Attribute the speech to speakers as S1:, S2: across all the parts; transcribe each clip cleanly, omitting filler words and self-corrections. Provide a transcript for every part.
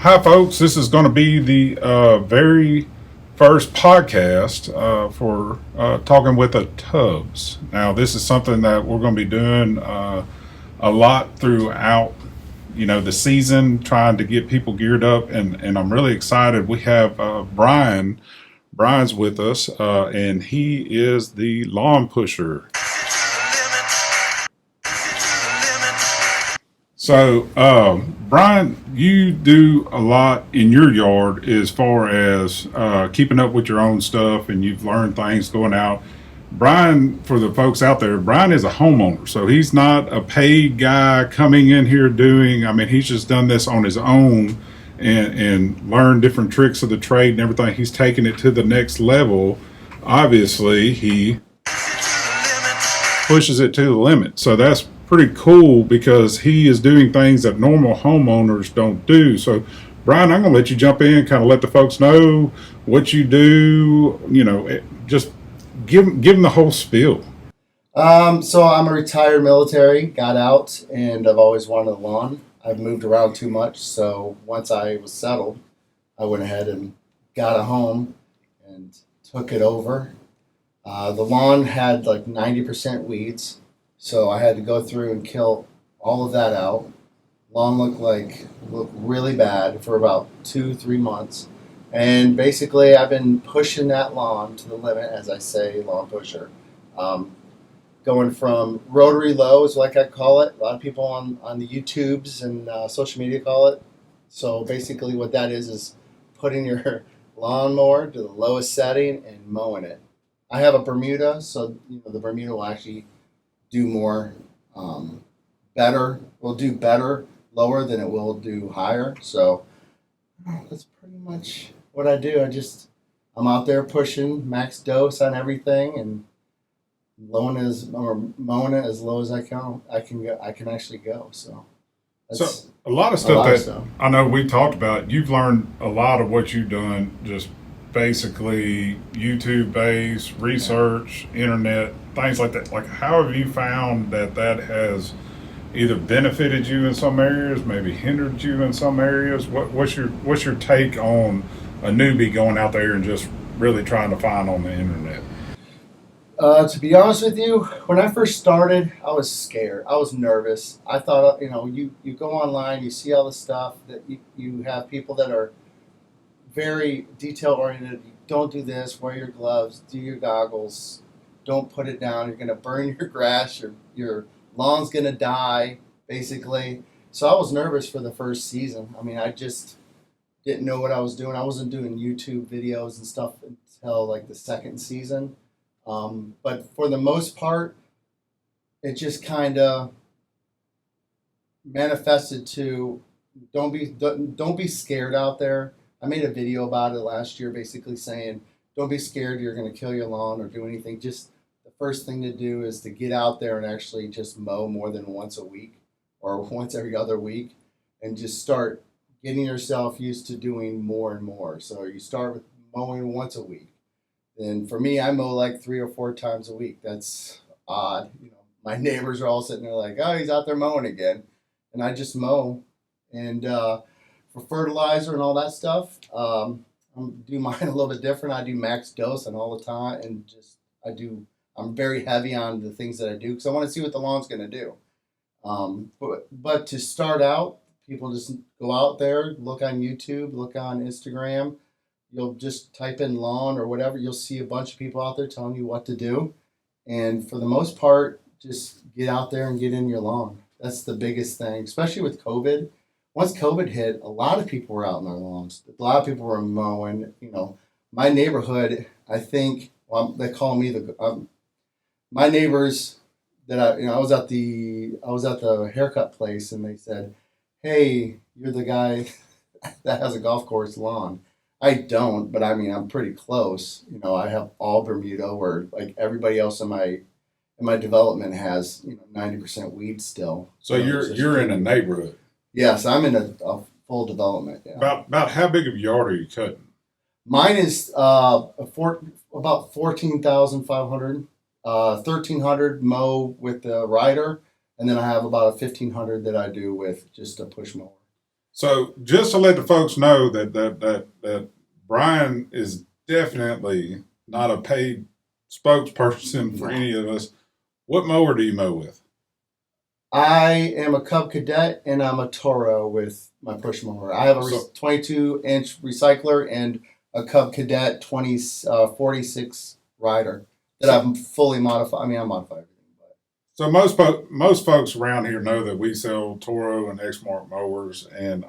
S1: Hi, folks. This is going to be the very first podcast for talking with the Tubs. Now, this is something that we're going to be doing a lot throughout, the season, trying to get people geared up, and I'm really excited. We have Brian. Brian's with us, and he is the lawn pusher. So, Brian, you do a lot in your yard as far as keeping up with your own stuff, and you've learned things going out. Brian, for the folks out there, Brian is a homeowner, so he's not a paid guy coming in here doing. I mean, he's just done this on his own and learned different tricks of the trade and everything. He's taken it to the next level. Obviously, he pushes it to the limit. So that's pretty cool because he is doing things that normal homeowners don't do. So, Brian, I'm going to let you jump in, kind of let the folks know what you do. Just give them the whole spiel.
S2: So I'm a retired military, got out, and I've always wanted a lawn. I've moved around too much, so once I was settled, I went ahead and got a home and took it over. The lawn had like 90% weeds, so I had to go through and kill all of that out. Lawn looked really bad for about 2-3 months, and basically I've been pushing that lawn to the limit, as I say, lawn pusher. Going from rotary lows, like I call it. A lot of people on the YouTubes and social media call it. So basically, what that is putting your lawnmower to the lowest setting and mowing it. I have a Bermuda, so the Bermuda will actually do more better. Will do better lower than it will do higher. So that's pretty much what I do. I'm out there pushing max dose on everything and mowing it as low as I can. I can actually go. So
S1: So,
S2: that's
S1: a lot of
S2: a lot of
S1: stuff that
S2: stuff.
S1: I know we talked about, you've learned a lot of what you've done just basically YouTube based
S2: Yeah.
S1: research, internet, things like that. Like, how have you found that has either benefited you in some areas, maybe hindered you in some areas? What's your take on a newbie going out there and just really trying to find on the internet?
S2: To be honest with you, when I first started, I was scared. I was nervous. I thought, you go online, you see all the stuff that you have people that are very detail oriented. Don't do this. Wear your gloves. Do your goggles. Don't put it down. You're gonna burn your grass. Your lawn's gonna die. Basically, so I was nervous for the first season. I mean, I just didn't know what I was doing. I wasn't doing YouTube videos and stuff until like the second season. But for the most part, it just kind of manifested to don't be scared out there. I made a video about it last year, basically saying don't be scared you're going to kill your lawn or do anything. Just the first thing to do is to get out there and actually just mow more than once a week or once every other week, and just start getting yourself used to doing more and more. So you start with mowing once a week. And for me, I mow like 3 or 4 times a week. That's odd. My neighbors are all sitting there like, "Oh, he's out there mowing again," and I just mow. And for fertilizer and all that stuff, I do mine a little bit different. I do max dose and all the time, and just I do. I'm very heavy on the things that I do because I want to see what the lawn's going to do. But to start out, people just go out there, look on YouTube, look on Instagram. You'll just type in lawn or whatever. You'll see a bunch of people out there telling you what to do. And for the most part, just get out there and get in your lawn. That's the biggest thing, especially with COVID. Once COVID hit, a lot of people were out in their lawns. A lot of people were mowing. My neighborhood, I think, well, they call me my neighbors that I was at the haircut place, and they said, "Hey, you're the guy that has a golf course lawn." I don't, but I mean I'm pretty close. I have all Bermuda, where like everybody else in my development has 90% weed still.
S1: So you're in a neighborhood.
S2: Yes, I'm in a full development. Yeah,
S1: About how big of a yard are you cutting?
S2: mine is about 14,500, 1,300 mow with the rider, and then I have about a 1,500 that I do with just a push mower.
S1: So just to let the folks know that Brian is definitely not a paid spokesperson for any of us. What mower do you mow with?
S2: I am a Cub Cadet and I'm a Toro with my push mower. I have a 22-inch recycler and a Cub Cadet 46 rider that I've fully modified. I mean, I modified everything. But
S1: So most folks around here know that we sell Toro and Exmark mowers, and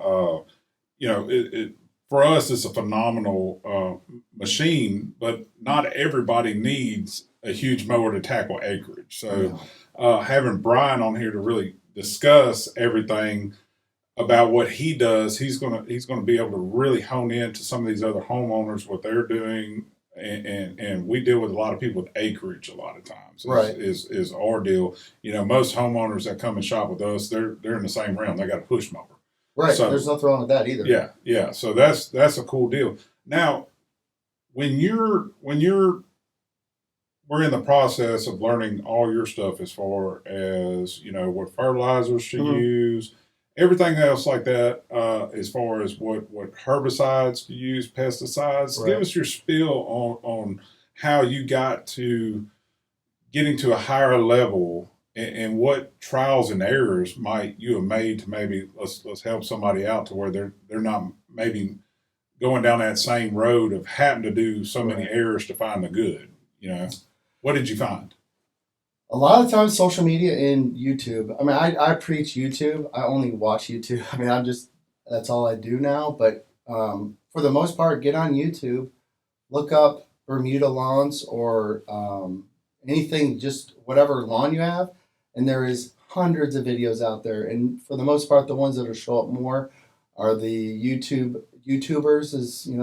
S1: it for us it's a phenomenal machine, but not everybody needs a huge mower to tackle acreage. So having Brian on here to really discuss everything about what he does, he's gonna be able to really hone in to some of these other homeowners what they're doing, and we deal with a lot of people with acreage a lot of times.
S2: Right.
S1: Is our deal. Most homeowners that come and shop with us, they're in the same realm. They got a push mower.
S2: right,
S1: So
S2: there's nothing wrong with that either.
S1: yeah. So that's a cool deal. Now, when we're in the process of learning all your stuff as far as what fertilizers to use, everything else like that, as far as what herbicides to use, pesticides.
S2: Right.
S1: Give us your spiel on how you got to getting to a higher level, and what trials and errors might you have made to maybe let's help somebody out to where they're not maybe going down that same road of having to do so many
S2: Right.
S1: errors to find the good. What did you find?
S2: A lot of times, social media and YouTube. I mean, I preach YouTube. I only watch YouTube. I mean, that's all I do now. But for the most part, get on YouTube, look up Bermuda lawns or anything, just whatever lawn you have, and there is hundreds of videos out there. And for the most part, the ones that will show up more are the YouTubers.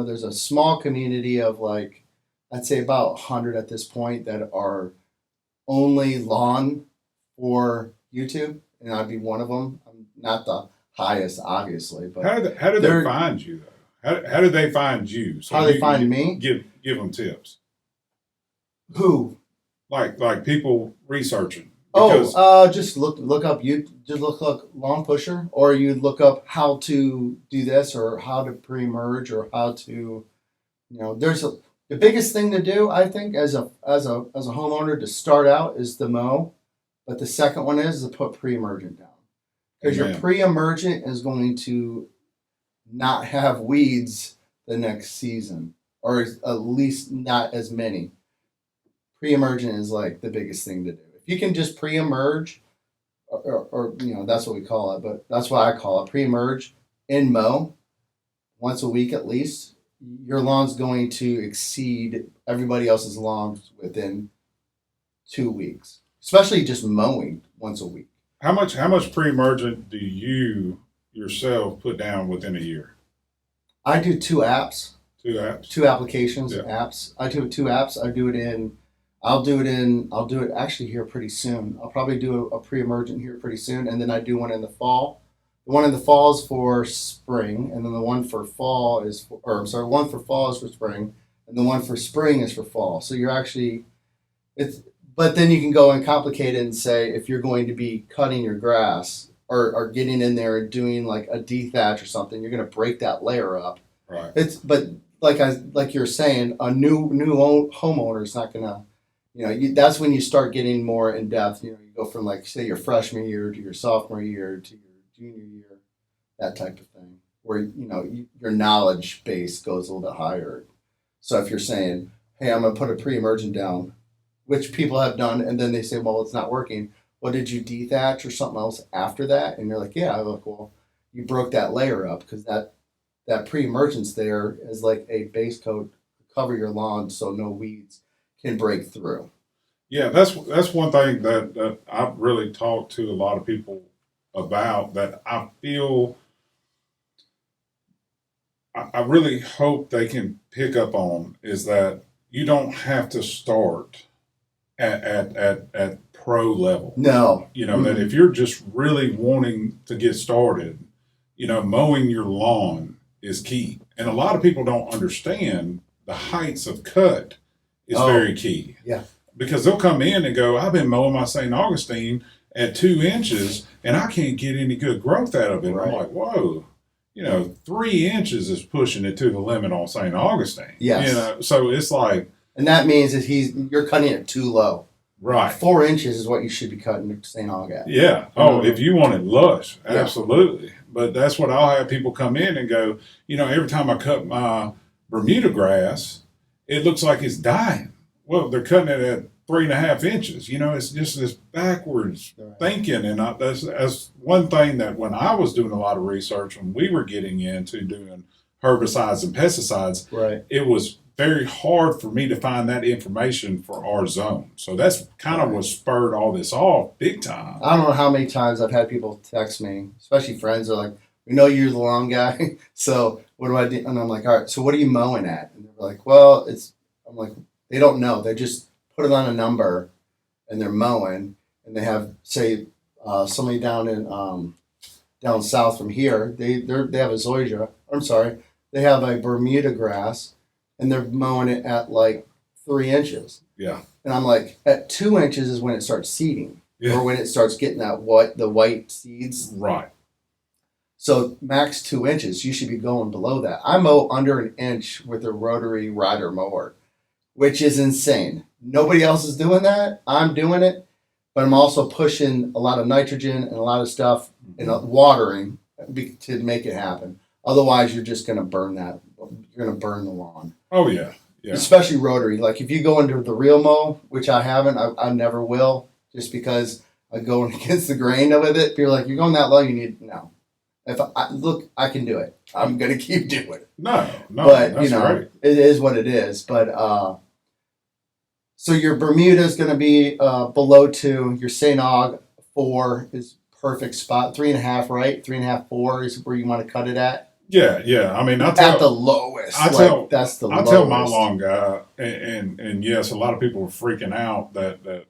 S2: There's a small community of like, I'd say about 100 at this point that are only lawn for YouTube, and I'd be one of them. I'm not the highest, obviously, but
S1: How do they find you though? How do they find you? So
S2: how do they find me?
S1: Give them tips.
S2: Who?
S1: Like people researching.
S2: Just look up lawn pusher, or you look up how to do this, or how to pre-merge, or how to, the biggest thing to do, I think, as a homeowner to start out is the mow, but the second one is to put pre-emergent down, because your pre-emergent is going to not have weeds the next season, or at least not as many. Pre-emergent is like the biggest thing to do. If you can just pre-emerge, or that's what we call it, but that's what I call it, pre-emerge and mow once a week at least, your lawn's going to exceed everybody else's lawns within 2 weeks, especially just mowing once a week.
S1: How much pre-emergent do you yourself put down within a year?
S2: I do 2 apps.
S1: 2 apps?
S2: 2 applications,
S1: Yeah.
S2: apps. I do 2 apps. I'll do it actually here pretty soon. I'll probably do a pre-emergent here pretty soon, and then I do one in the fall. The one in the fall is for spring, and then the one for fall is one for fall is for spring, and the one for spring is for fall. So but then you can go and complicate it and say if you're going to be cutting your grass or getting in there and doing like a dethatch or something, you're going to break that layer up.
S1: Right.
S2: But like you're saying, a new homeowner is not going to. That's when you start getting more in depth. You go from like say your freshman year to your sophomore year to your junior year, that type of thing, where your knowledge base goes a little bit higher. So if you're saying, "Hey, I'm going to put a pre-emergent down," which people have done, and then they say, "Well, it's not working." Well, did you dethatch or something else after that? And you're like, "Yeah." I'm like, "Well, you broke that layer up because that pre-emergence there is like a base coat to cover your lawn so no weeds can break through."
S1: Yeah, that's one thing that I've really talked to a lot of people about, that I feel I really hope they can pick up on, is that you don't have to start at pro level.
S2: No.
S1: That if you're just really wanting to get started, mowing your lawn is key. And a lot of people don't understand the heights of cut is very key.
S2: Yeah.
S1: Because they'll come in and go, "I've been mowing my St. Augustine at 2 inches and I can't get any good growth out of it."
S2: Right.
S1: I'm like, whoa, 3 inches is pushing it to the limit on St. Augustine.
S2: Yes.
S1: So it's like,
S2: and that means that you're cutting it too low.
S1: right.
S2: 4 inches is what you should be cutting St. Aug at.
S1: Yeah. Oh, if you want it lush,
S2: Yeah.
S1: absolutely. But that's what I'll have people come in and go, every time I cut my Bermuda grass, it looks like it's dying. Well, they're cutting it at 3.5 inches. It's just this backwards thinking. And that's one thing that when I was doing a lot of research, when we were getting into doing herbicides and pesticides,
S2: right,
S1: it was very hard for me to find that information for our zone. So that's kind of what spurred all this off big time.
S2: I don't know how many times I've had people text me, especially friends, are like, we know you're the lawn guy, so what do I do? And I'm like, all right, so what are you mowing at? And they're like, well, I'm like, they don't know. They just put it on a number and they're mowing, and they have, say, somebody down down south from here, they have a zoysia. I'm sorry, they have a Bermuda grass, and they're mowing it at like 3 inches.
S1: Yeah.
S2: And I'm like, at 2 inches is when it starts seeding, or when it starts getting the white seeds.
S1: Right.
S2: So max 2 inches, you should be going below that. I mow under an inch with a rotary rider mower, which is insane. Nobody else is doing that. I'm doing it, but I'm also pushing a lot of nitrogen and a lot of stuff and watering to make it happen. Otherwise, you're just going to burn that. You're going to burn the lawn.
S1: Oh, yeah. Yeah.
S2: Especially rotary. Like if you go into the real mow, which I haven't, I never will, just because I go against the grain of it. People are like, you're going that low, you need, no. If I can do it. I'm going to keep doing it.
S1: No,
S2: but
S1: that's right.
S2: It is what it is. But so your Bermuda is going to be below 2. Your St. Aug 4 is perfect spot. 3.5, right? 3.5, 4 is where you want to cut it at.
S1: Yeah. I mean,
S2: at the lowest. That's the lowest.
S1: I tell my lawn guy, and yes, a lot of people are freaking out that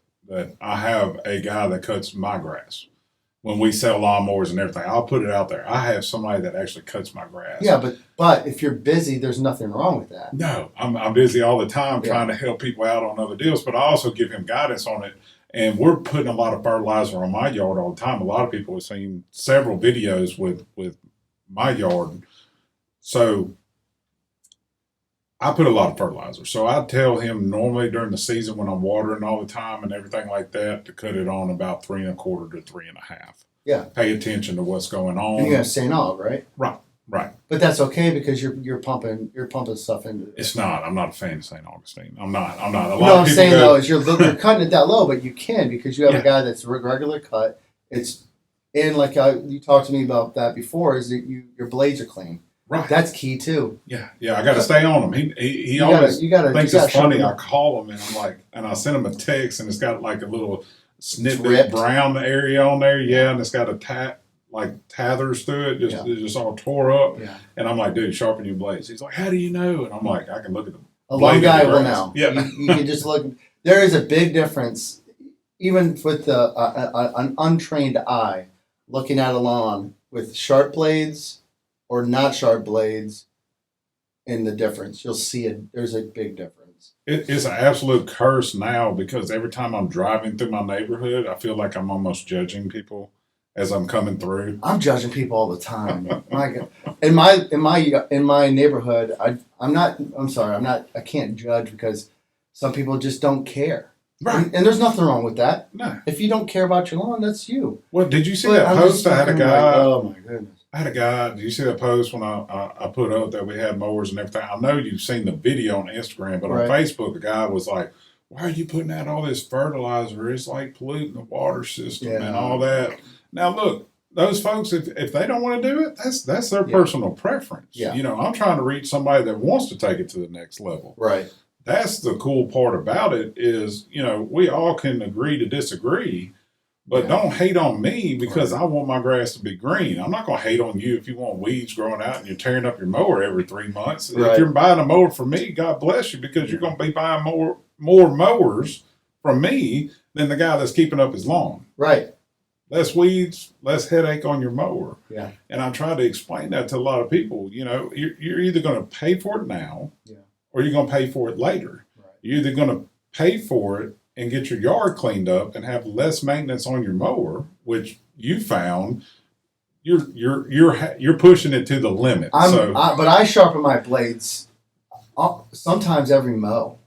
S1: I have a guy that cuts my grass. When we sell lawnmowers and everything, I'll put it out there. I have somebody that actually cuts my grass.
S2: Yeah, but if you're busy, there's nothing wrong with that.
S1: No, I'm busy all the time trying to help people out on other deals, but I also give him guidance on it. And we're putting a lot of fertilizer on my yard all the time. A lot of people have seen several videos with my yard. So I put a lot of fertilizer. So I tell him normally during the season when I'm watering all the time and everything like that to cut it on about 3.25 to 3.5.
S2: Yeah.
S1: Pay attention to what's going on.
S2: And you have St. Aug, right?
S1: Right.
S2: But that's okay because you're pumping stuff into it.
S1: It's not. I'm not a fan of St. Augustine. I'm not. A lot
S2: what
S1: of
S2: I'm
S1: people
S2: saying though is you're cutting it that low, but you can because you have a guy that's regular cut. It's and like you talked to me about that before. Is that your blades are clean.
S1: Right.
S2: That's key too.
S1: Yeah. I got to stay on him. He always thinks it's funny. I call him and I'm like, and I send him a text and it's got like a little snippet brown area on there. Yeah, and it's got a tethers through it. It's just all tore up. Yeah. And I'm like, dude, sharpen your blades. He's like, how do you know? And I'm like, I can look at them.
S2: A lawn guy will know.
S1: Yeah.
S2: You can just look. There is a big difference, even with an untrained eye, looking at a lawn with sharp blades or not sharp blades, in the difference. You'll see it. There's a big difference.
S1: It's an absolute curse now because every time I'm driving through my neighborhood, I feel like I'm almost judging people as I'm coming through.
S2: I'm judging people all the time. In my neighborhood, I can't judge because some people just don't care.
S1: Right.
S2: And there's nothing wrong with that.
S1: No.
S2: If you don't care about your lawn, that's you.
S1: Well, did you see that post? I had a guy.
S2: Like, oh my goodness.
S1: I had a guy. Did you see that post when I put up that we had mowers and everything? I know you've seen the video on Instagram, but on Facebook, the guy was like, "Why are you putting out all this fertilizer? It's like polluting the water system and all that." Now, look, those folks, if they don't want to do it, that's their personal preference.
S2: Yeah.
S1: I'm trying to reach somebody that wants to take it to the next level.
S2: Right.
S1: That's the cool part about it is, we all can agree to disagree, but don't hate on me because I want my grass to be green. I'm not going to hate on you if you want weeds growing out and you're tearing up your mower every 3 months. Right. If you're buying a mower from me, God bless you because you're going to be buying more mowers from me than the guy that's keeping up his lawn.
S2: Right.
S1: Less weeds, less headache on your mower.
S2: Yeah.
S1: And I try to explain that to a lot of people. You're either going to pay for it now or you're going to pay for it later. Right. You're either going to pay for it and get your yard cleaned up and have less maintenance on your mower, which you found you're pushing it to the limit.
S2: But I sharpen my blades sometimes every mow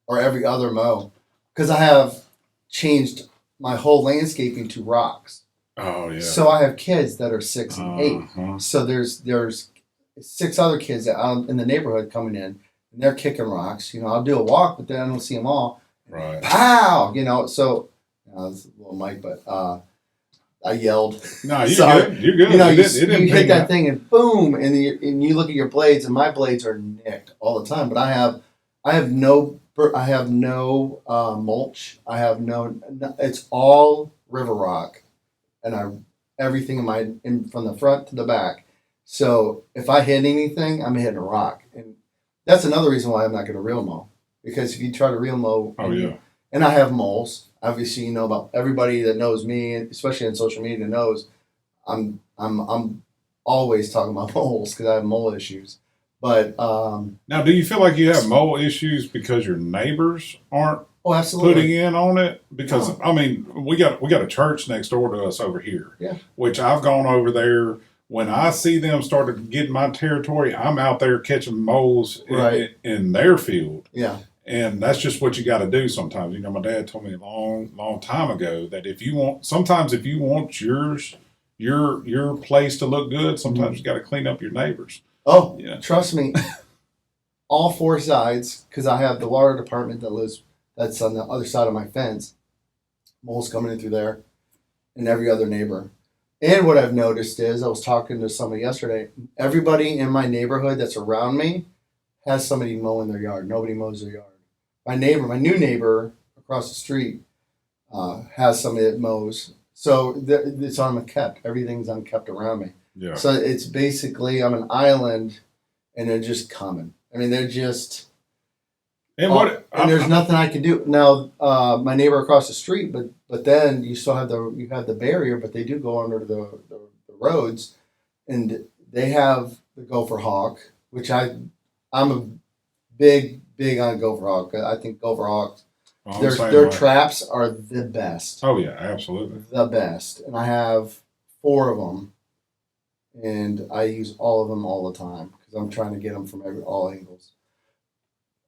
S2: or every other mow because I have changed my whole landscaping to rocks.
S1: Oh yeah.
S2: So I have kids that are 6 and 8.
S1: Uh-huh.
S2: So there's 6 other kids that in the neighborhood coming in, and they're kicking rocks. I'll do a walk, but then I don't see them all.
S1: Right.
S2: Pow! So it's a little mic, but I yelled.
S1: No, you're good. You're good.
S2: You hit that thing and boom, and you look at your blades, and my blades are nicked all the time. But I have no mulch. I have no. It's all river rock, and everything from the front to the back. So if I hit anything, I'm hitting a rock, and that's another reason why I'm not going to reel mow, because if you try to reel mow, and I have moles. Obviously, about everybody that knows me, especially on social media, knows I'm always talking about moles because I have mole issues. But
S1: now, do you feel like you have mole issues because your neighbors aren't putting in on it? Because we got a church next door to us over here, which I've gone over there. When I see them start to get in my territory, I'm out there catching moles in their field.
S2: Yeah.
S1: And that's just what you got to do sometimes. My dad told me a long time ago that if you want your place to look good, sometimes you got to clean up your neighbors.
S2: Oh, trust me, all 4 sides, because I have the water department that's on the other side of my fence. Moles coming in through there, and every other neighbor. And what I've noticed is, I was talking to somebody yesterday, everybody in my neighborhood that's around me has somebody mowing their yard. Nobody mows their yard. My new neighbor across the street has somebody that mows. So it's unkept. Everything's unkept around me.
S1: Yeah.
S2: So it's basically, I'm an island, and they're just coming. They're just... And there's nothing I can do. Now, my neighbor across the street, but then you still have the barrier, but they do go under the roads, and they have the gopher hawk, which I'm a big on gopher hawk. I think gopher hawks, their traps are the best.
S1: Oh yeah, absolutely.
S2: The best. And I have 4 of them, and I use all of them all the time because I'm trying to get them from all angles.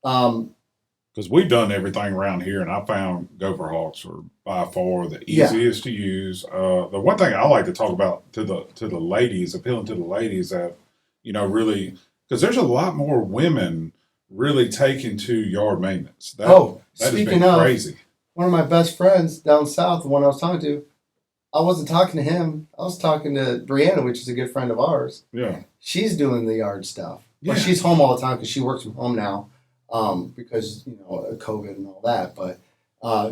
S1: Because we've done everything around here, and I found gopher hawks are by far the easiest to use. The one thing I like to talk about to the ladies, appealing to the ladies, that really, because there's a lot more women really taking to yard maintenance. That
S2: speaking
S1: of crazy.
S2: One of my best friends down south, the one I was talking to, I wasn't talking to him. I was talking to Brianna, which is a good friend of ours.
S1: Yeah,
S2: she's doing the yard stuff.
S1: Yeah,
S2: but she's home all the time because she works from home now. Because COVID and all that, but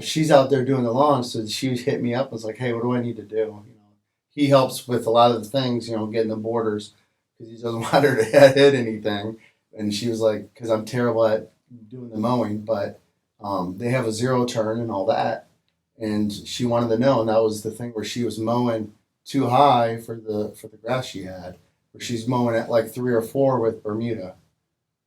S2: she's out there doing the lawn. So she hit me up and was like, "Hey, what do I need to do?" He helps with a lot of the things, getting the borders because he doesn't want her to hit anything. And she was like, "Because I'm terrible at doing the mowing, but they have a 0 turn and all that." And she wanted to know, and that was the thing where she was mowing too high for the grass she had, where she's mowing at like 3 or 4 with Bermuda.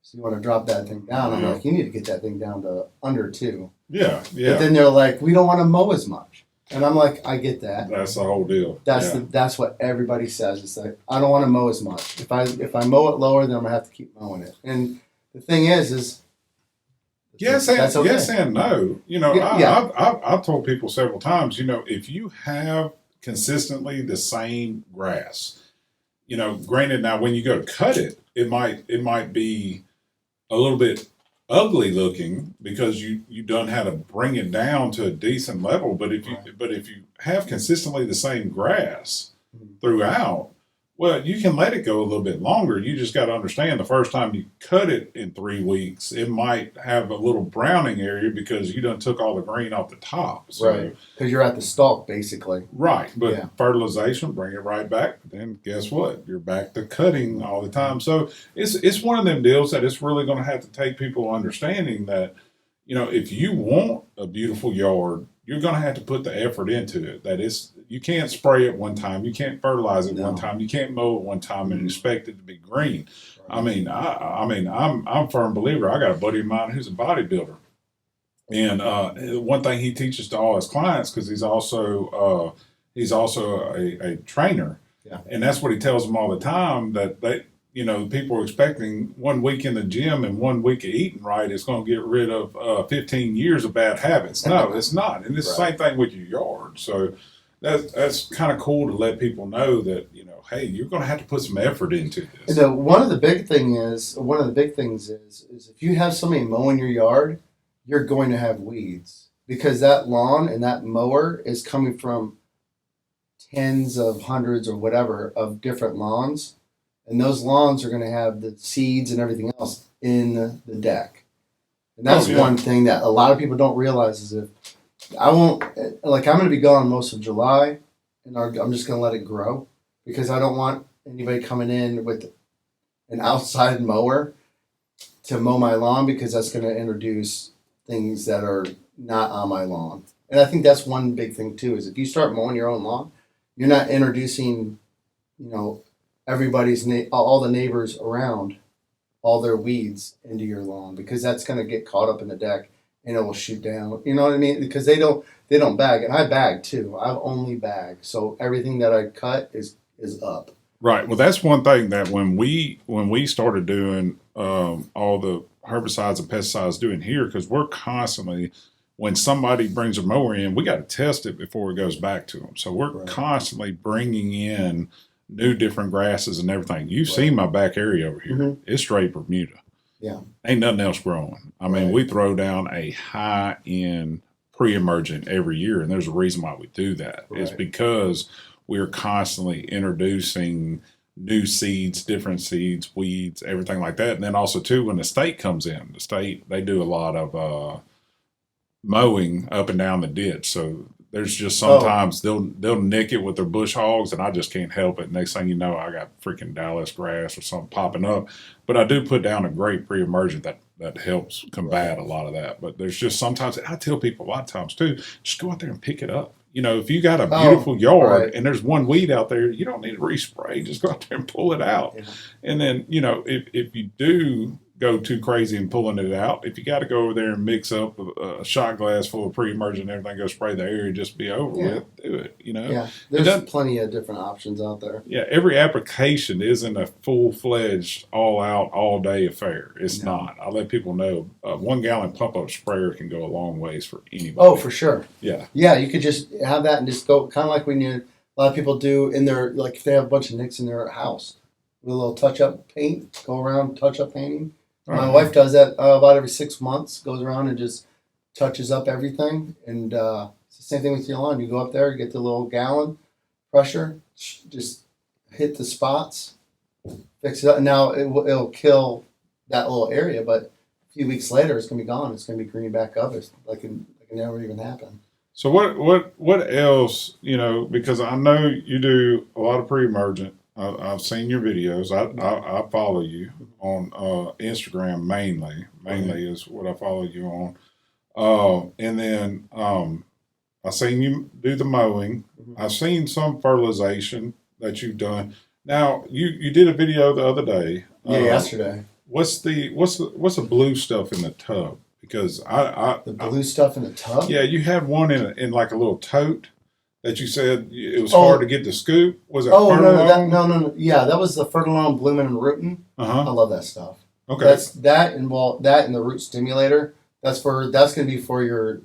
S2: So you want to drop that thing down. I'm like, you need to get that thing down to under 2.
S1: Yeah.
S2: But then they're like, we don't want to mow as much. And I'm like, I get that.
S1: That's the whole deal.
S2: That's what everybody says. It's like, I don't want to mow as much. If I mow it lower, then I'm gonna have to keep mowing it. And the thing is
S1: yes and no. I've told people several times. If you have consistently the same grass, granted, now when you go to cut it, it might be a little bit ugly looking because you done how to bring it down to a decent level. But if you have consistently the same grass throughout, well, you can let it go a little bit longer. You just got to understand the first time you cut it in 3 weeks, it might have a little browning area because you done took all the green off the top. So,
S2: right. Because you're at the stalk, basically.
S1: Right. But fertilization, bring it right back. Then guess what? You're back to cutting all the time. So it's one of them deals that it's really going to have to take people understanding that, if you want a beautiful yard, you're going to have to put the effort into it. You can't spray it one time. You can't fertilize it one time. You can't mow it one time and expect it to be green. Right. I'm a firm believer. I got a buddy of mine who's a bodybuilder, and one thing he teaches to all his clients, because he's also a trainer.
S2: Yeah.
S1: And that's what he tells them all the time, that people are expecting 1 week in the gym and 1 week of eating right is going to get rid of 15 years of bad habits. No, it's not. And it's the same thing with your yard. So that's kind of cool to let people know that, hey, you're going to have to put some effort into this.
S2: One of the big things is if you have somebody mowing your yard, you're going to have weeds, because that lawn and that mower is coming from tens of hundreds or whatever of different lawns, and those lawns are going to have the seeds and everything else in the deck. And that's one thing that a lot of people don't realize is if I'm going to be gone most of July, and I'm just going to let it grow, because I don't want anybody coming in with an outside mower to mow my lawn, because that's going to introduce things that are not on my lawn. And I think that's one big thing too, is if you start mowing your own lawn, you're not introducing, everybody's all the neighbors around, all their weeds into your lawn, because that's going to get caught up in the deck and it will shoot down. You know what I mean? Because they don't bag, and I bag too. I only bag, so everything that I cut is up.
S1: Right. Well, that's one thing that when we started doing all the herbicides and pesticides doing here, because we're constantly, when somebody brings a mower in, we got to test it before it goes back to them. So we're constantly bringing in new different grasses and everything. You've seen my back area over here. Mm-hmm. It's straight Bermuda.
S2: Yeah.
S1: Ain't nothing else growing. I mean, we throw down a high-end pre-emergent every year, and there's a reason why we do that. Right. It's because we're constantly introducing new seeds, different seeds, weeds, everything like that. And then also, too, when the state comes in, they do a lot of mowing up and down the ditch. So there's just sometimes they'll nick it with their bush hogs, and I just can't help it. Next thing you know, I got freaking Dallas grass or something popping up. But I do put down a great pre-emergent that helps combat a lot of that. But there's just sometimes, I tell people a lot of times too, just go out there and pick it up. If you got a beautiful yard and there's one weed out there, you don't need to respray. Just go out there and pull it out. Yeah. And then, if you do go too crazy in pulling it out, if you got to go over there and mix up a shot glass full of pre-emergent and everything, go spray the area, just be over with, do it,
S2: Yeah, there's plenty of different options out there.
S1: Yeah, every application isn't a full-fledged, all-out, all-day affair. It's not. I let people know 1 gallon pump-up sprayer can go a long ways for anybody.
S2: Oh, for sure.
S1: Yeah.
S2: Yeah, you could just have that and just go, kind of like when a lot of people do in their, like if they have a bunch of nicks in their house, with a little touch-up paint, go around touch-up painting. My wife does that about every 6 months, goes around and just touches up everything. And it's the same thing with your lawn. You go up there, get the little gallon pressure, just hit the spots, fix it up. Now it'll kill that little area, but a few weeks later it's going to be gone. It's going to be green back up. It's like it never even happened.
S1: So what else, because I know you do a lot of pre-emergent. I've seen your videos. I follow you on Instagram mainly. Mainly is what I follow you on. And then I've seen you do the mowing. Mm-hmm. I've seen some fertilization that you've done. Now you did a video the other day.
S2: Yesterday.
S1: What's the blue stuff in the tub? Because
S2: the blue stuff in the tub.
S1: Yeah, you had one in like a little tote. That you said it was hard to get the scoop. Was it?
S2: No. Yeah, that was the Fertilome blooming and rooting. I love that stuff.
S1: Okay.
S2: That's that and the root stimulator. That's going to be for your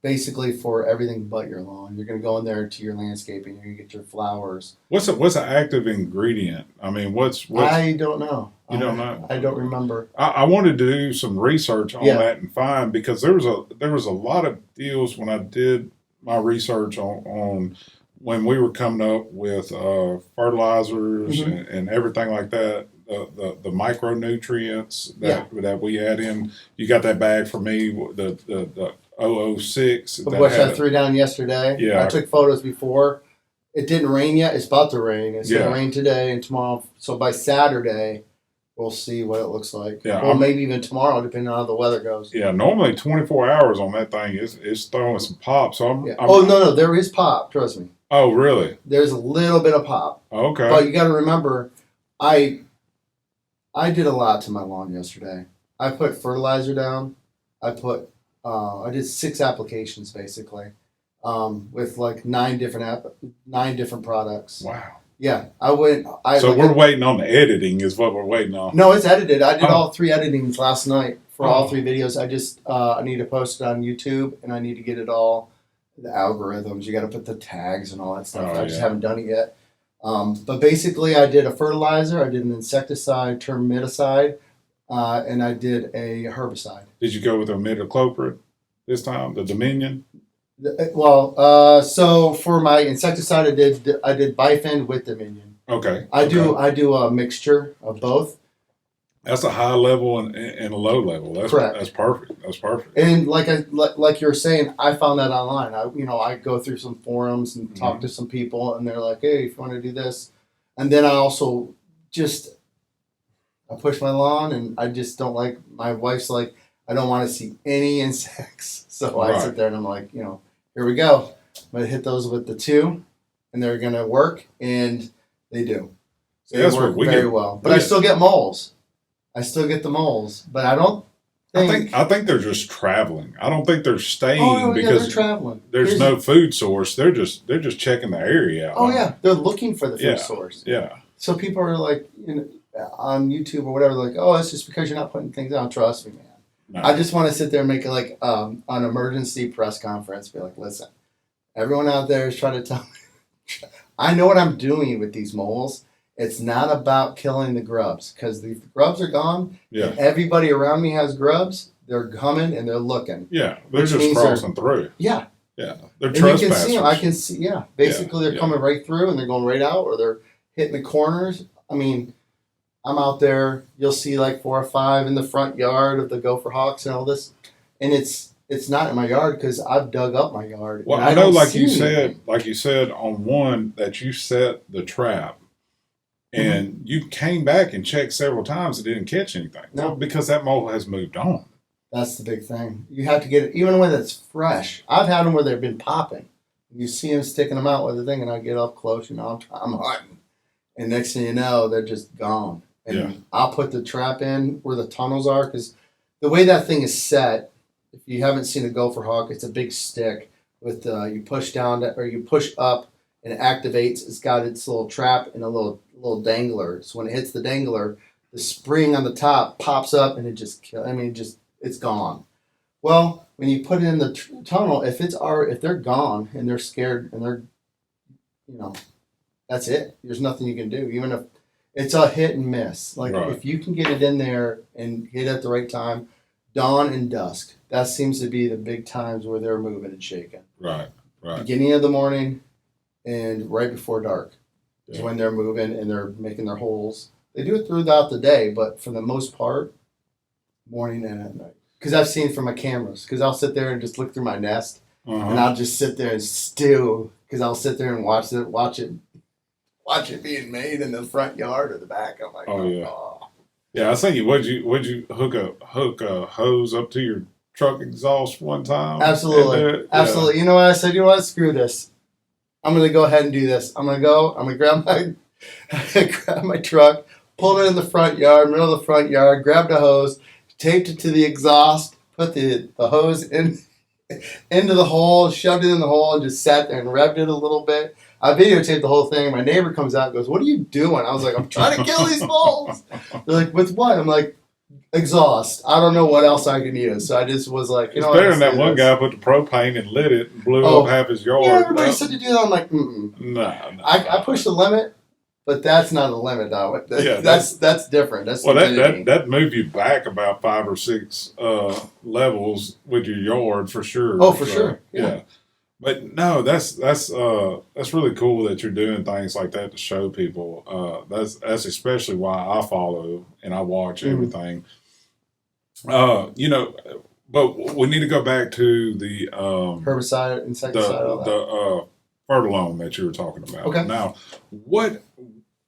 S2: basically for everything but your lawn. You're going to go in there to your landscaping. You're going to get your flowers.
S1: What's an active ingredient? I mean, what's
S2: I don't know.
S1: You don't know?
S2: I don't remember.
S1: I wanted to do some research on that and find, because there was a lot of deals when I did my research on when we were coming up with fertilizers and everything like that. The micronutrients that we add in. You got that bag for me. The 006.
S2: Which I threw down yesterday.
S1: Yeah,
S2: I took photos before. It didn't rain yet. It's about to rain. It's going to rain today and tomorrow. So by Saturday, we'll see what it looks like.
S1: Yeah,
S2: or maybe even tomorrow, depending on how the weather goes.
S1: Yeah, normally 24 hours on that thing is throwing some pop. So
S2: no, there is pop. Trust me.
S1: Oh, really?
S2: There's a little bit of pop.
S1: Okay.
S2: But you got to remember, I did a lot to my lawn yesterday. I put fertilizer down. I did 6 applications basically. with like 9 different products.
S1: Wow.
S2: Yeah, I went.
S1: So we're waiting on the editing, is what we're waiting on.
S2: No, it's edited. I did
S1: Oh.
S2: all 3 editings last night for all
S1: Oh.
S2: 3 videos. I just I need to post it on YouTube, and I need to get it all the algorithms. You got to put the tags and all that stuff.
S1: Oh,
S2: I just
S1: yeah.
S2: haven't done it yet. But basically, I did a fertilizer, I did an insecticide, termiticide, and I did a herbicide.
S1: Did you go with imidacloprid this time, the Dominion?
S2: Well, so for my insecticide, I did Bifend with Dominion.
S1: Okay.
S2: I do a mixture of both.
S1: That's a high level and a low level. That's
S2: Correct.
S1: That's perfect. That's perfect.
S2: And like you were saying, I found that online. I go through some forums and talk to some people, and they're like, "Hey, if you want to do this," and then I also I push my lawn, and I just don't like. My wife's like, I don't want to see any insects, so I sit there and I'm like, here we go. I'm gonna hit those with the 2, and they're gonna work, and they do. So they work very well. But I still get moles. I still get the moles, but I don't.
S1: I think they're just traveling. I don't think they're staying because
S2: they're traveling.
S1: There's no food source. They're just checking the area out.
S2: Oh yeah, they're looking for the food source.
S1: Yeah. So
S2: people are like, on YouTube or whatever, like, oh, it's just because you're not putting things out. Trust me, man. No. I just want to sit there and make it like an emergency press conference. Be like, listen, everyone out there is trying to tell me. I know what I'm doing with these moles. It's not about killing the grubs, because the grubs are gone.
S1: Yeah.
S2: Everybody around me has grubs. They're coming and they're looking.
S1: Yeah, they're just crossing through.
S2: Yeah.
S1: Yeah, they're
S2: and
S1: trespassers.
S2: You can see them. I can see. Yeah, basically they're coming right through and they're going right out, or they're hitting the corners. I mean, I'm out there. You'll see like 4 or 5 in the front yard of the gopher hawks and all this, and it's not in my yard because I've dug up my yard.
S1: Well, I know, like you said on one that you set the trap. And you came back and checked several times and didn't catch anything.
S2: No.
S1: Well, because that mole has moved on.
S2: That's the big thing. You have to get it, even when it's fresh. I've had them where they've been popping. You see them sticking them out with the thing, and I get up close, I'm hunting. And next thing you know, they're just gone. And I'll put the trap in where the tunnels are, because the way that thing is set, if you haven't seen a gopher hawk, it's a big stick with you push down or you push up and it activates. It's got its little trap and a little dangler. So when it hits the dangler, the spring on the top pops up and it just kills. I mean, it's gone. Well, when you put it in the tunnel, if they're gone and they're scared and they're, that's it. There's nothing you can do. Even if it's a hit and miss, like if you can get it in there and hit it at the right time, dawn and dusk. That seems to be the big times where they're moving and shaking.
S1: Right.
S2: Beginning of the morning and right before dark. Is when they're moving and they're making their holes. They do it throughout the day, but for the most part, morning and at night. Because I've seen from my cameras. Because I'll sit there and just look through my nest, and I'll just sit there and stew. Because I'll sit there and watch it being made in the front yard or the back. I'm like, oh.
S1: Yeah, I was thinking, would you hook a hose up to your truck exhaust one time?
S2: Absolutely, absolutely. You know what I said? You know what? Screw this. I'm going to go ahead and do this. I'm going to grab my truck, pulled it in the front yard, middle of the front yard, grabbed a hose, taped it to the exhaust, put the hose into the hole, shoved it in the hole, and just sat there and revved it a little bit. I videotaped the whole thing. My neighbor comes out and goes, "What are you doing?" I was like, "I'm trying to kill these moles." They're like, "With what?" I'm like, exhaust. I don't know what else I can use. So I just was like,
S1: it's better than that one guy put the propane and lit it and blew up half his yard.
S2: Yeah, everybody said to do that. I'm like,
S1: No.
S2: I pushed the limit, but that's not a limit, though. That's different. That's
S1: that moved you back about 5 or 6 levels with your yard for sure.
S2: Oh, for sure. Yeah.
S1: But no, that's really cool that you're doing things like that to show people. That's especially why I follow and I watch everything. But we need to go back to the
S2: herbicide, insecticide,
S1: the fertilome that you were talking about.
S2: Okay.
S1: Now, what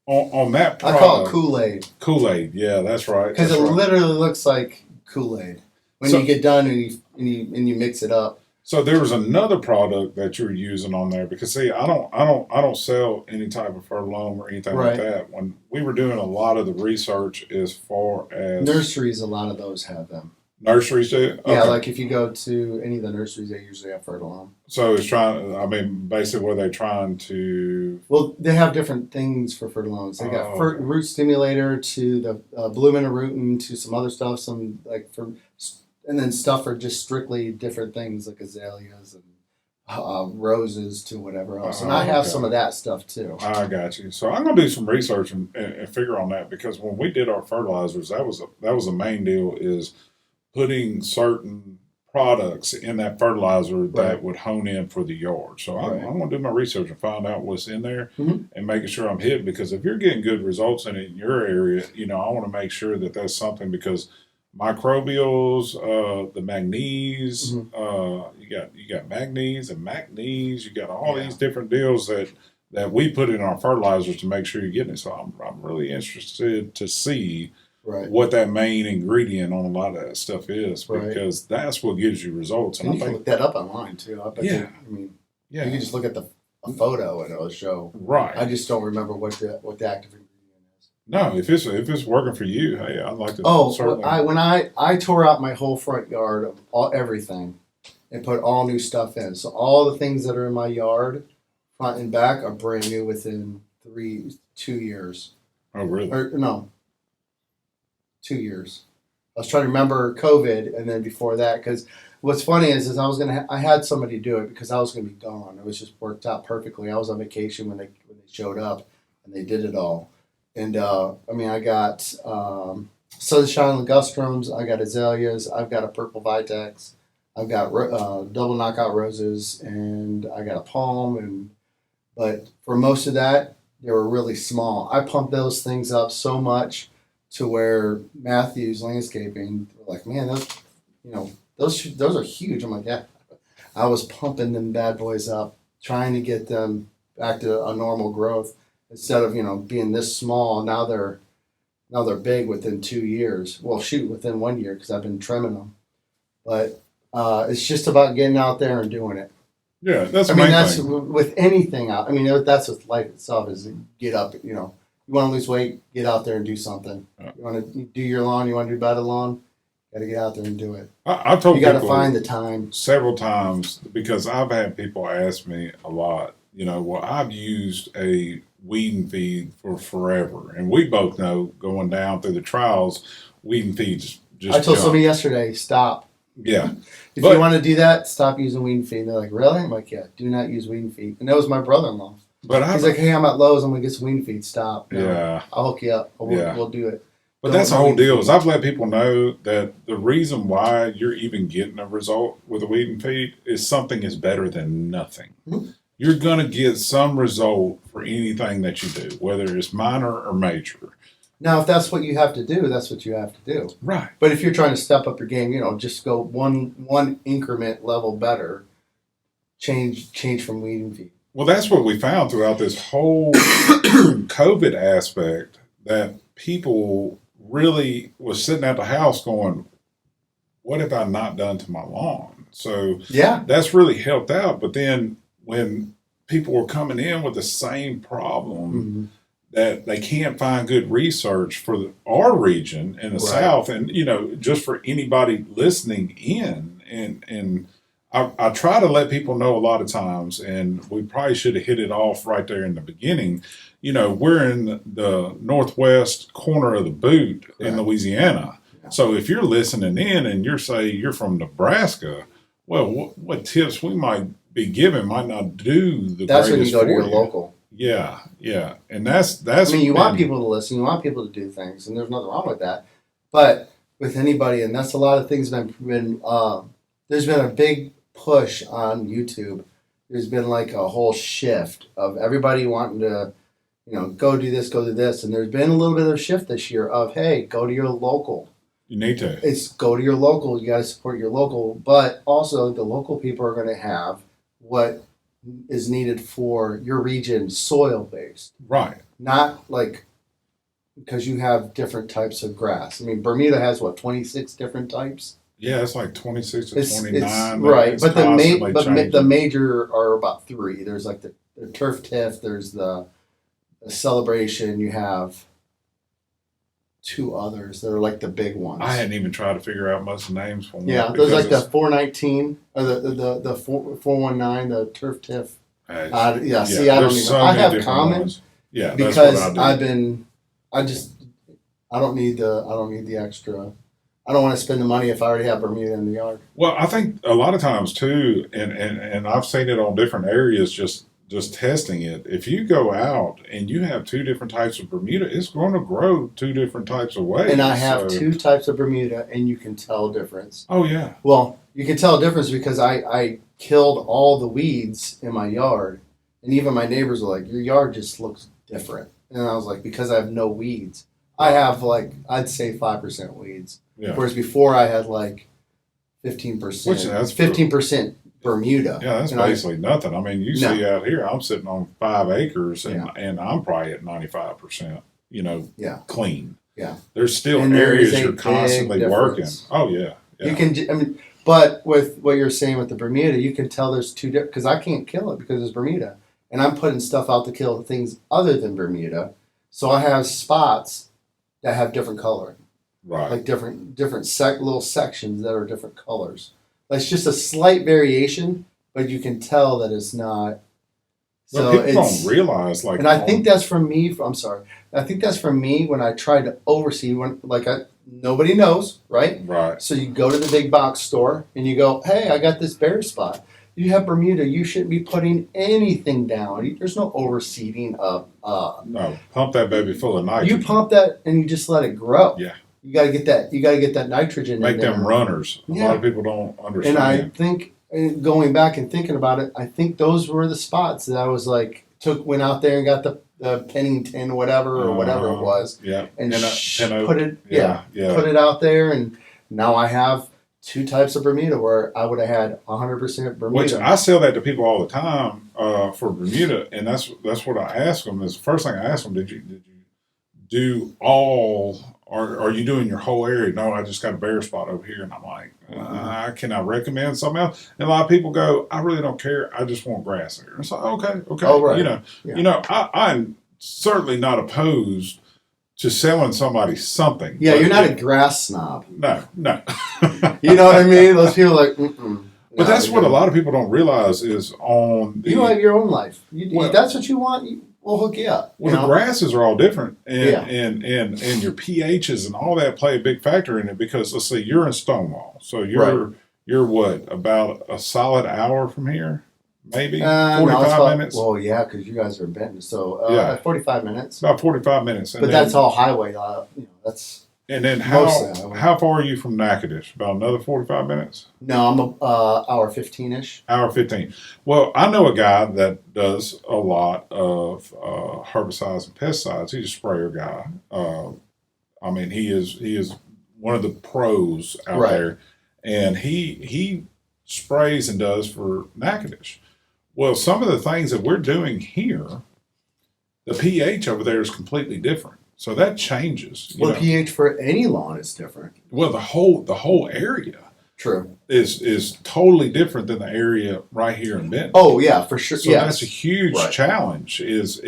S1: on that product?
S2: I call it Kool-Aid.
S1: Kool-Aid, yeah, that's right.
S2: Because it literally looks like Kool-Aid when you get done and you mix it up.
S1: So there was another product that you're using on there, because see, I don't sell any type of fertilome or anything like that. When we were doing a lot of the research as far as
S2: nurseries, a lot of those have them.
S1: Nurseries do?
S2: Yeah,
S1: Okay.
S2: like if you go to any of the nurseries, they usually have fertilizer.
S1: So it's trying, I mean, basically what they're trying to,
S2: Well, they have different things for fertilizers. They got
S1: okay.
S2: root stimulator to the blooming and rooting to some other stuff, some like for, and then stuff for just strictly different things like azaleas and roses to whatever else. And I have some of that stuff too.
S1: I got you. So I'm gonna do some research and figure on that because when we did our fertilizers, that was the main deal is putting certain products in that fertilizer that
S2: Right.
S1: would hone in for the yard. So
S2: Right.
S1: I'm gonna do my research and find out what's in there
S2: Mhm.
S1: and making sure I'm hitting because if you're getting good results in your area, I want to make sure that that's something because microbials, the manganese,
S2: Mhm.
S1: you got manganese and manganese, you got all
S2: Yeah.
S1: these different deals that we put in our fertilizers to make sure you're getting it. So I'm really interested to see
S2: Right.
S1: what that main ingredient on a lot of that stuff is
S2: Right.
S1: because that's what gives you results.
S2: And you can look that up online too. I bet
S1: Yeah.
S2: you, I mean,
S1: yeah,
S2: you can just look at a photo and it'll show.
S1: right.
S2: I just don't remember what the active ingredient is.
S1: No, if it's working for you, hey, I'd like to.
S2: Oh,
S1: certainly.
S2: when I tore out my whole front yard of everything and put all new stuff in. So all the things that are in my yard, front and back, are brand new within 2 years.
S1: Oh, really?
S2: Or no, 2 years. I was trying to remember COVID and then before that because what's funny is I had somebody do it because I was gonna be gone. It was just worked out perfectly. I was on vacation when they showed up and they did it all. And I mean I got sunshine ligustrums, I got azaleas, I've got a purple vitex, I've got double knockout roses, and I got a palm. But for most of that, they were really small. I pumped those things up so much to where Matthews Landscaping were like, man, those are huge. I'm like, yeah. I was pumping them bad boys up, trying to get them back to a normal growth instead of being this small. Now they're big within 2 years. Well, shoot, within 1 year because I've been trimming them. But it's just about getting out there and doing it.
S1: Yeah, that's.
S2: I mean, that's with anything out. I mean, that's with life itself. Is get up. You want to lose weight, get out there and do something.
S1: Yeah.
S2: You want to do your lawn, you want to do better lawn, got to get out there and do it.
S1: I've told
S2: You got to
S1: people
S2: find the time.
S1: several times because I've had people ask me a lot. Well, I've used a weed and feed for forever, and we both know going down through the trials, weed and feed just.
S2: I told somebody yesterday, stop.
S1: Yeah.
S2: If you want to do that, stop using weed and feed. They're like, really? I'm like, yeah, do not use weed and feed. And that was my brother-in-law.
S1: But
S2: he's like, hey, I'm at Lowe's. I'm going to get some weed and feed. Stop. No,
S1: yeah.
S2: I'll hook you up. We'll do it.
S1: But that's the whole deal is I've let people know that the reason why you're even getting a result with a weed and feed is something is better than nothing.
S2: Mm-hmm.
S1: You're going to get some result for anything that you do, whether it's minor or major.
S2: Now, if that's what you have to do, that's what you have to do.
S1: Right.
S2: But if you're trying to step up your game, just go one increment level better. Change from weed and feed.
S1: Well, that's what we found throughout this whole COVID aspect that people really was sitting at the house going, what have I not done to my lawn? So
S2: yeah,
S1: that's really helped out. But then when people were coming in with the same problem,
S2: mm-hmm.
S1: that they can't find good research for our region in the South, and just for anybody listening in, and I try to let people know a lot of times, and we probably should have hit it off right there in the beginning. We're in the northwest corner of the boot in Louisiana. Yeah. So if you're listening in and you're from Nebraska, well, what tips we might be given might not do the
S2: That's
S1: greatest
S2: when you go to your
S1: you.
S2: local.
S1: Yeah, and that's.
S2: I mean, you want people to listen, you want people to do things, and there's nothing wrong with that. But with anybody, and that's a lot of things been there's been a big push on YouTube. There's been like a whole shift of everybody wanting to, go do this, and there's been a little bit of a shift this year of, hey, go to your local.
S1: You need to.
S2: It's go to your local. You got to support your local, but also the local people are going to have what is needed for your region soil based.
S1: Right.
S2: Not like because you have different types of grass. I mean, Bermuda has 26 different types.
S1: Yeah, it's like 26 to 29.
S2: Right, but the major are about 3. There's like the turf tiff. There's the celebration. You have two others that are like the big ones.
S1: I hadn't even tried to figure out most of the names for them.
S2: Yeah, there's like the 419 or the 419, the turf tiff. Yeah, see, I don't even.
S1: So
S2: I have
S1: different
S2: common.
S1: ones. Yeah,
S2: because
S1: that's what I do.
S2: I don't need the extra. I don't want to spend the money if I already have Bermuda in the yard.
S1: Well, I think a lot of times too, and I've seen it on different areas, just testing it. If you go out and you have two different types of Bermuda, it's going to grow two different types of ways.
S2: And I have two types of Bermuda, and you can tell a difference.
S1: Oh yeah.
S2: Well, you can tell a difference because I killed all the weeds in my yard, and even my neighbors were like, "Your yard just looks different." And I was like, "Because I have no weeds. I have like I'd say 5% weeds, whereas before I had like 15%.
S1: Which that's
S2: 15%." Bermuda.
S1: Yeah, that's basically nothing. I mean, you see out here, I'm sitting on 5 acres and I'm probably at 95%, clean. Yeah. There's still areas you're constantly working. Oh, yeah.
S2: You can, but with what you're saying with the Bermuda, you can tell there's two different, because I can't kill it because it's Bermuda. And I'm putting stuff out to kill things other than Bermuda. So I have spots that have different coloring.
S1: Right.
S2: Like different little sections that are different colors. It's just a slight variation, but you can tell that it's not.
S1: So people don't realize,
S2: and I think that's from me. I'm sorry. I think that's from me when I tried to oversee nobody knows, right?
S1: Right.
S2: So you go to the big box store and you go, "Hey, I got this bare spot. You have Bermuda. You shouldn't be putting anything down. There's no overseeding of."
S1: No, pump that baby full of nitrogen.
S2: You pump that and you just let it grow.
S1: Yeah.
S2: You got to get that. You got to get that nitrogen.
S1: Make
S2: in there.
S1: them runners. A lot of people don't understand.
S2: And I think, going back and thinking about it, I think those were the spots that I was like went out there and got the Pennington or whatever it was.
S1: Yeah.
S2: And put it out there, and now I have two types of Bermuda where I would have had 100% Bermuda.
S1: Which I sell that to people all the time for Bermuda, and that's what I ask them. Is the first thing I ask them, did you do all? Are you doing your whole area? No, I just got a bare spot over here. And I'm like, can I recommend something else? And a lot of people go, I really don't care. I just want grass there. It's like, okay.
S2: Oh, right.
S1: I'm certainly not opposed to selling somebody something.
S2: Yeah, you're not a grass snob.
S1: No.
S2: You know what I mean? Those people are like, mm-mm.
S1: But that's what a lot of people don't realize is
S2: you have your own life. That's what you want. We'll hook you up.
S1: Well, the grasses are all different, and your pHs and all that play a big factor in it because let's say you're in Stonewall, so you're what, about a solid hour from here, maybe 45 minutes.
S2: Well, yeah, because you guys are in Benton, so 45 minutes.
S1: About 45 minutes,
S2: but that's all highway. That's.
S1: And then how far are you from Natchitoches? About another 45 minutes?
S2: No, I'm hour 15-ish.
S1: Hour 15. Well, I know a guy that does a lot of herbicides and pesticides. He's a sprayer guy. I mean, he is one of the pros out there, and he sprays and does for Natchitoches. Well, some of the things that we're doing here, the pH over there is completely different. So that changes.
S2: Well, pH for any lawn is different.
S1: Well, the whole area,
S2: true,
S1: is totally different than the area right here in Benton.
S2: Oh yeah, for sure.
S1: So that's a huge challenge. Is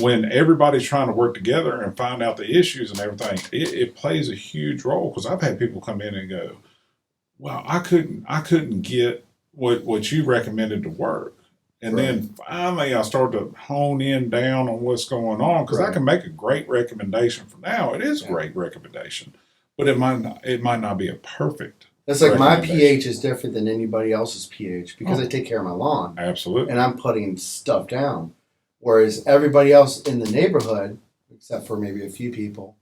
S1: when everybody's trying to work together and find out the issues and everything. It plays a huge role because I've had people come in and go, "Well, I couldn't get what you recommended to work." And then finally, I started to hone in down on what's going on because I can make a great recommendation for now. It is a great recommendation, but it might not be a perfect.
S2: It's like my pH is different than anybody else's pH because I take care of my lawn.
S1: Absolutely.
S2: And I'm putting stuff down, whereas everybody else in the neighborhood, except for maybe a few people,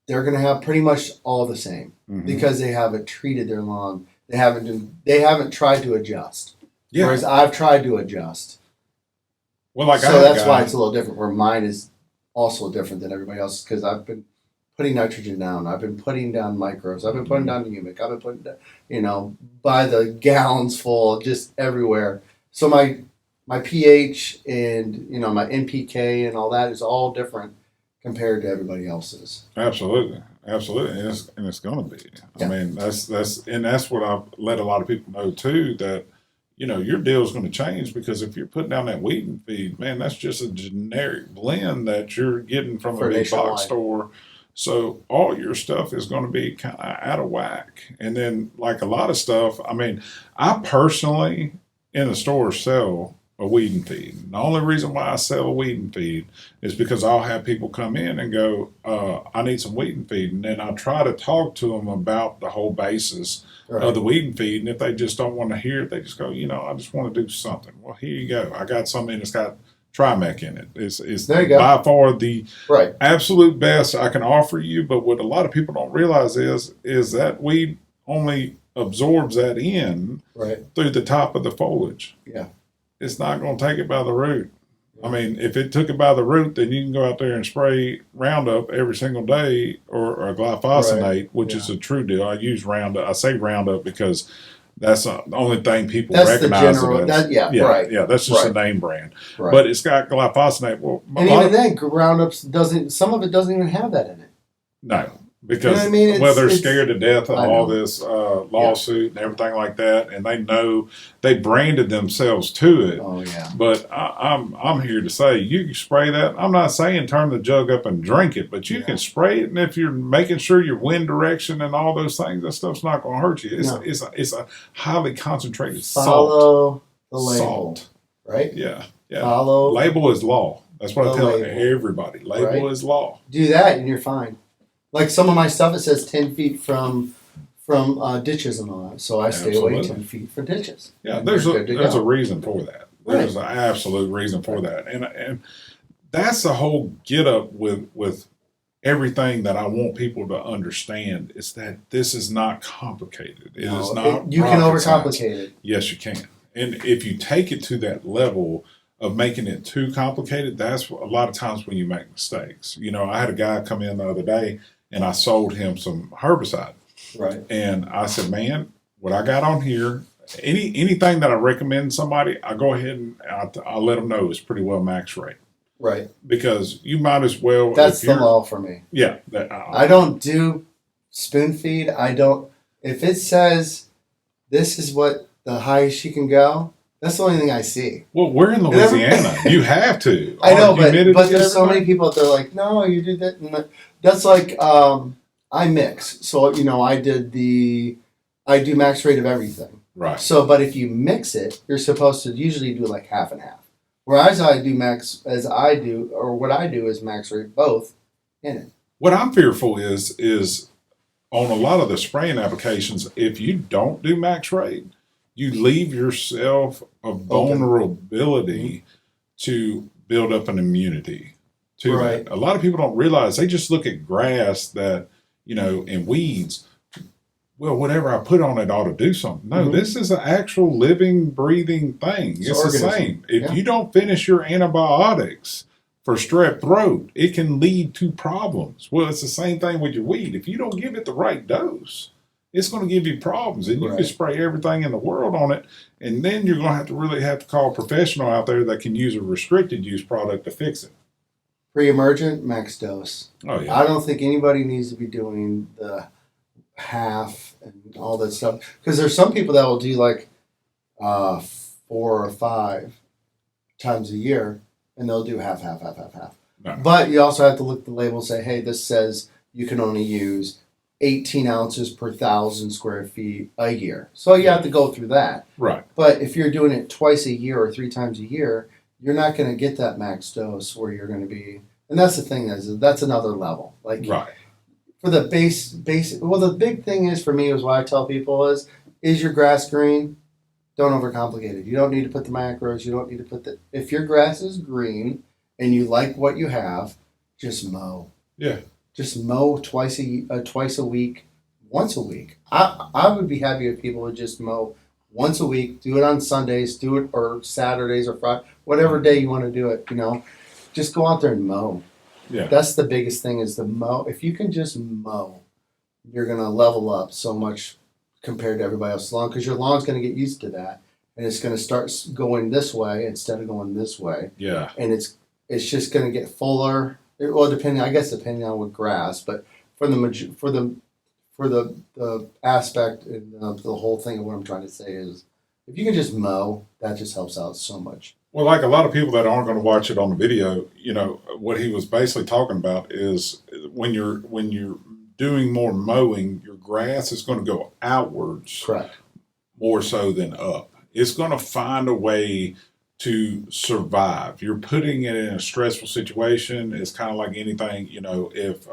S2: they're going to have pretty much all the same because they haven't treated their lawn. They haven't tried to adjust. Yeah. Whereas I've tried to adjust.
S1: Well,
S2: so that's why it's a little different. Where mine is also different than everybody else's because I've been putting nitrogen down. I've been putting down microbes. I've been putting down humic. I've been putting down, by the gallons full, just everywhere. So my pH and my NPK and all that is all different compared to everybody else's.
S1: Absolutely, and it's going to be. I mean, that's what I've let a lot of people know too that. Your deal is going to change because if you're putting down that wheat and feed, man, that's just a generic blend that you're getting from a big box store So all your stuff is going to be kind of out of whack. And then, like a lot of stuff, I mean, I personally in the store sell a weed and feed. And the only reason why I sell a weed and feed is because I'll have people come in and go, I need some weed and feed. And then I try to talk to them about the whole basis of the weed and feed. And if they just don't want to hear it, they just go, I just want to do something. Well, here you go. I got something that's got Trimec in it. It's
S2: There you go.
S1: by far the
S2: Right.
S1: absolute best I can offer you. But what a lot of people don't realize is that weed only absorbs that in
S2: Right.
S1: through the top of the foliage.
S2: Yeah.
S1: It's not going to take it by the root. I mean, if it took it by the root, then you can go out there and spray Roundup every single day or glyphosate, which is a true deal. I use Roundup. I say Roundup because that's the only thing people recognize it as. Yeah, that's just a name brand.
S2: Right.
S1: But it's got glyphosate. Well,
S2: and even then, Roundups doesn't. Some of it doesn't even have that in it.
S1: No, because they're scared to death of all this lawsuit and everything like that, and they know they branded themselves to it.
S2: Oh yeah.
S1: But I'm here to say you can spray that. I'm not saying turn the jug up and drink it, but you can spray it, and if you're making sure your wind direction and all those things, that stuff's not going to hurt you. It's a highly concentrated
S2: Follow the label,
S1: salt,
S2: right?
S1: Yeah.
S2: Follow
S1: label is law. That's what I tell
S2: label.
S1: everybody. Label is law.
S2: Do that, and you're fine. Like some of my stuff, it says 10 feet from ditches and all that, so I stay away 10 feet from ditches.
S1: Yeah, there's a reason for that. There's an absolute reason for that, and that's the whole get up with everything that I want people to understand is that this is not complicated. It is not.
S2: You can overcomplicate it.
S1: Yes, you can, and if you take it to that level of making it too complicated, that's a lot of times when you make mistakes. I had a guy come in the other day, and I sold him some herbicide.
S2: Right.
S1: And I said, man, what I got on here, anything that I recommend somebody, I go ahead and I let them know it's pretty well max rate.
S2: Right.
S1: Because you might as well.
S2: That's the law for me.
S1: Yeah.
S2: I don't do spoon feed. If it says this is what the highest you can go, that's the only thing I see.
S1: Well, we're in Louisiana. You have to.
S2: I know, but there's so many people that they're like, no, you do that. And that's like, I mix. So, I do max rate of everything.
S1: Right.
S2: So, but if you mix it, you're supposed to usually do like half and half. Whereas what I do is max rate both in it.
S1: What I'm fearful is on a lot of the spraying applications, if you don't do max rate, you leave yourself a vulnerability to build up an immunity to that. A lot of people don't realize, they just look at grass that, and weeds. Well, whatever I put on it ought to do something. No, this is an actual living, breathing thing. It's the same. If you don't finish your antibiotics for strep throat, it can lead to problems. Well, it's the same thing with your weed. If you don't give it the right dose, it's going to give you problems, and you can spray everything in the world on it, and then you're going to really have to call a professional out there that can use a restricted use product to fix it.
S2: Pre-emergent, max dose.
S1: Oh yeah.
S2: I don't think anybody needs to be doing the half and all that stuff, because there's some people that will do like 4 or 5 times a year, and they'll do half. No. But you also have to look at the label and say, hey, this says you can only use 18 ounces per 1,000 square feet a year. So you have to go through that.
S1: Right.
S2: But if you're doing it twice a year or 3 times a year, you're not going to get that max dose where you're going to be. And that's the thing, that's another level. Like for the basic. Well, the big thing is for me is what I tell people is your grass green? Don't overcomplicate it. You don't need to put the macros. You don't need to put if your grass is green and you like what you have, just mow.
S1: Yeah.
S2: Just mow twice a week, once a week. I would be happy if people would just mow once a week. Do it on Sundays. Do it or Saturdays or Friday, whatever day you want to do it. Just go out there and mow.
S1: Yeah.
S2: That's the biggest thing is the mow. If you can just mow, you're gonna level up so much compared to everybody else's lawn, because your lawn's gonna get used to that, and it's gonna start going this way instead of going this way.
S1: Yeah.
S2: And it's just gonna get fuller. Well, depending on what grass, but for the aspect and the whole thing of what I'm trying to say is, if you can just mow, that just helps out so much.
S1: Well, like a lot of people that aren't going to watch it on the video, what he was basically talking about is when you're doing more mowing, your grass is going to go outwards
S2: Correct.
S1: more so than up. It's going to find a way to survive. You're putting it in a stressful situation. It's kind of like anything, if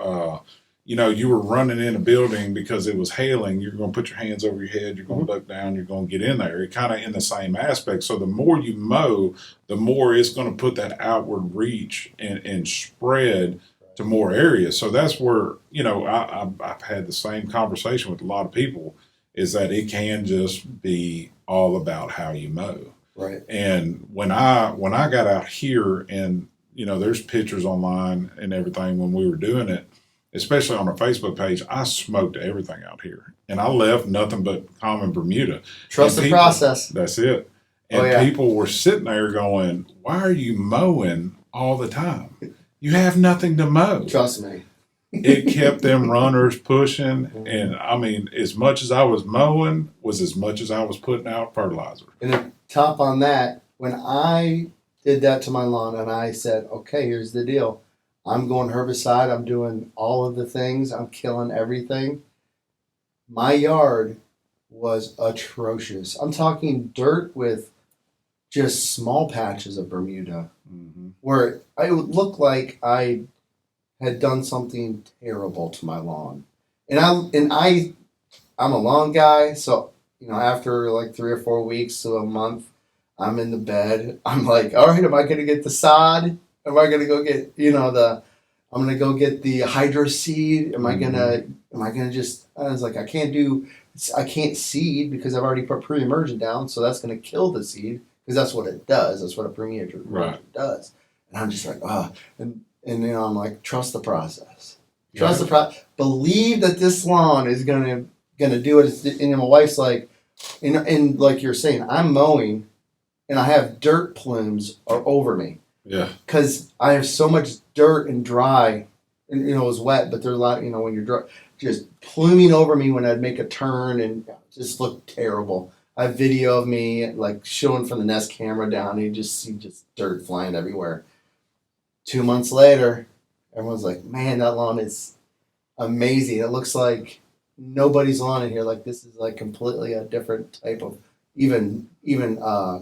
S1: you were running in a building because it was hailing, you're going to put your hands over your head, you're going to duck down, you're going to get in there. It kind of in the same aspect. So the more you mow, the more it's going to put that outward reach and spread to more areas. So that's where, I've had the same conversation with a lot of people, is that it can just be all about how you mow.
S2: Right.
S1: And when I got out here, and there's pictures online and everything when we were doing it, especially on our Facebook page, I smoked everything out here, and I left nothing but common Bermuda.
S2: Trust the process.
S1: That's it. And people were sitting there going, "Why are you mowing all the time? You have nothing to mow."
S2: Trust me.
S1: It kept them runners pushing, and I mean, as much as I was mowing was as much as I was putting out fertilizer.
S2: And to top on that, when I did that to my lawn, and I said, "Okay, here's the deal. I'm going herbicide. I'm doing all of the things. I'm killing everything." My yard was atrocious. I'm talking dirt with just small patches of Bermuda, where it would look like I had done something terrible to my lawn. And I'm a lawn guy, so after like 3 or 4 weeks to a month, I'm in the bed. I'm like, all right, am I gonna get the sod? Am I gonna go get I'm gonna go get the hydro seed? Am I gonna just? I was like, I can't seed because I've already put pre-emergent down, so that's gonna kill the seed because that's what it does. That's what a pre-emergent does. And I'm just like, and I'm like, trust the process. Trust the process. Believe that this lawn is gonna do it. And my wife's like, and like you're saying, I'm mowing, and I have dirt plumes over me.
S1: Yeah.
S2: Because I have so much dirt and dry, and it was wet, but there's a lot, when you're dry, just pluming over me when I'd make a turn, and it just looked terrible. I have video of me like showing from the Nest camera down, and you just see just dirt flying everywhere. 2 months later, everyone's like, "Man, that lawn is amazing. It looks like nobody's lawn in here. Like this is like completely a different type of even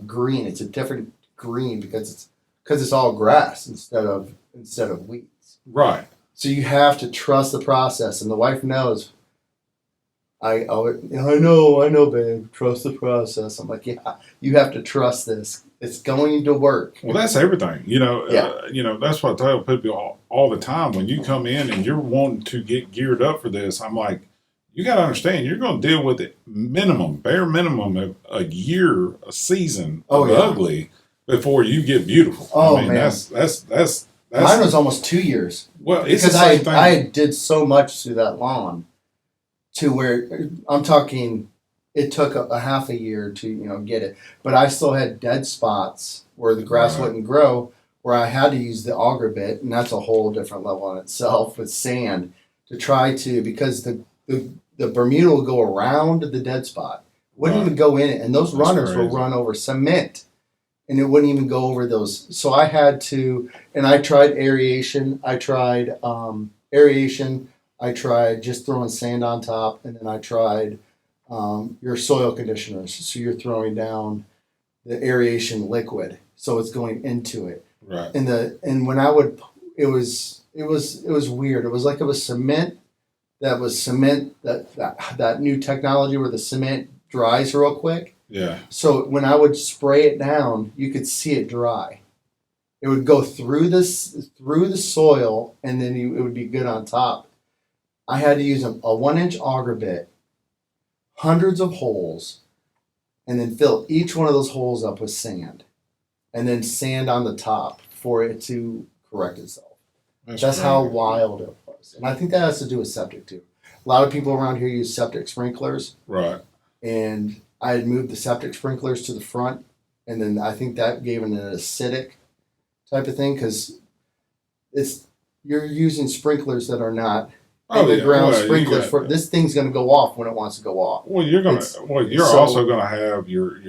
S2: green. It's a different green because it's all grass instead of weeds."
S1: Right.
S2: So you have to trust the process, and the wife knows. I know, babe. Trust the process. I'm like, yeah, you have to trust this. It's going to work.
S1: Well, that's everything. That's what I tell people all the time. When you come in and you're wanting to get geared up for this, I'm like, you got to understand, you're going to deal with it bare minimum of a year, a season of ugly before you get beautiful.
S2: Oh,
S1: I mean,
S2: man.
S1: That's
S2: mine was almost 2 years.
S1: Well, it's
S2: because
S1: the same thing.
S2: I did so much to that lawn, to where I'm talking, it took a half a year to get it, but I still had dead spots where the grass wouldn't grow, where I had to use the auger bit, and that's a whole different level in itself with sand to try to, because the Bermuda will go around the dead spot, wouldn't even go in it, and those runners will run over cement. And it wouldn't even go over those. So I had to, and I tried aeration. I tried aeration. I tried just throwing sand on top. And then I tried your soil conditioners. So you're throwing down the aeration liquid. So it's going into it.
S1: Right.
S2: And when I would, it was weird. It was like it was cement. That was cement, that new technology where the cement dries real quick.
S1: Yeah.
S2: So when I would spray it down, you could see it dry. It would go through the soil, and then it would be good on top. I had to use a 1-inch auger bit, hundreds of holes, and then fill each one of those holes up with sand, and then sand on the top for it to correct itself. That's how wild it was. And I think that has to do with septic too. A lot of people around here use septic sprinklers.
S1: Right.
S2: And I had moved the septic sprinklers to the front, and then I think that gave it an acidic type of thing, because you're using sprinklers that are not underground sprinklers. This thing's going to go off when it wants to go off.
S1: Well, you're also going to have your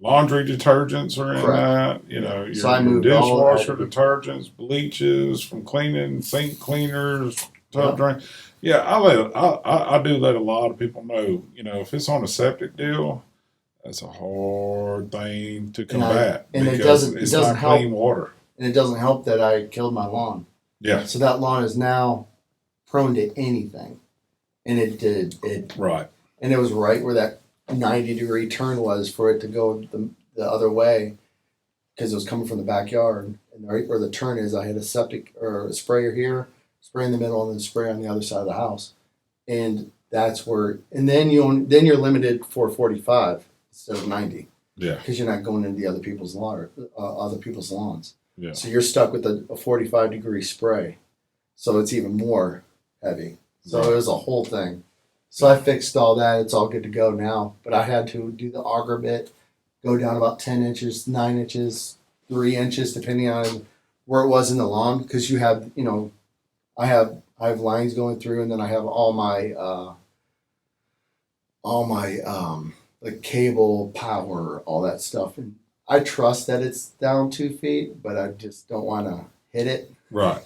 S1: laundry detergents are in
S2: Correct.
S1: that. You know,
S2: So I
S1: your
S2: moved all of
S1: dishwasher
S2: that.
S1: detergents, bleaches from cleaning, sink cleaners, tub
S2: Yep.
S1: drain. Yeah, I do let a lot of people know. You know, if it's on a septic deal, that's a hard thing to combat
S2: And
S1: because
S2: it
S1: it's
S2: doesn't
S1: not clean
S2: help,
S1: water.
S2: and it doesn't help that I killed my lawn.
S1: Yeah,
S2: So that lawn is now prone to anything, and it
S1: right.
S2: and it was right where that 90-degree turn was for it to go the other way because it was coming from the backyard. And right where the turn is, I had a septic or a sprayer here, spray in the middle, and then spray on the other side of the house. And that's where, and then you're limited for 45 instead of 90
S1: Yeah,
S2: because you're not going into the other people's lawns.
S1: yeah.
S2: So you're stuck with a 45-degree spray. So it's even more heavy. So
S1: Right.
S2: it was a whole thing. So I fixed all that. It's all good to go now. But I had to do the auger bit, go down about 10 inches, 9 inches, 3 inches, depending on where it was in the lawn. Because you have, I have lines going through, and then I have all my like cable, power, all that stuff. And I trust that it's down 2 feet, but I just don't want to hit it.
S1: Right.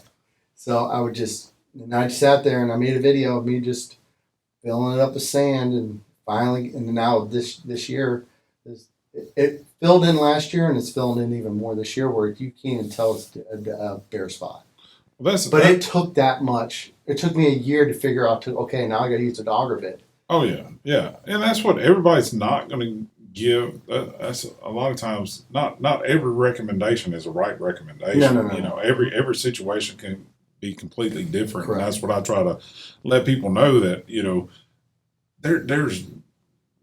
S2: So and I sat there and I made a video of me just filling it up with sand, and finally, and now this year, it filled in last year, and it's filling in even more this year, where you can't even tell it's a bare spot.
S1: Well,
S2: But it took that much. It took me a year to figure out okay, now I got to use a auger bit.
S1: Oh yeah, yeah, and that's what everybody's not going to give. That's a lot of times not every recommendation is a right recommendation.
S2: No.
S1: You know, every situation can be completely different,
S2: Correct.
S1: and that's what I try to let people know that there's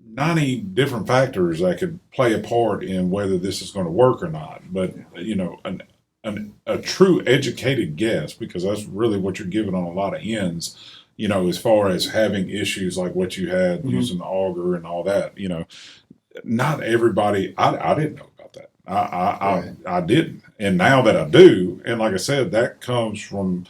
S1: 90 different factors that could play a part in whether this is going to work or not. But a true educated guess, because that's really what you're giving on a lot of ends. You know, as far as having issues like what you had using the auger and all that, not everybody. I didn't know about that. I didn't, and now that I do, and like I said, that comes from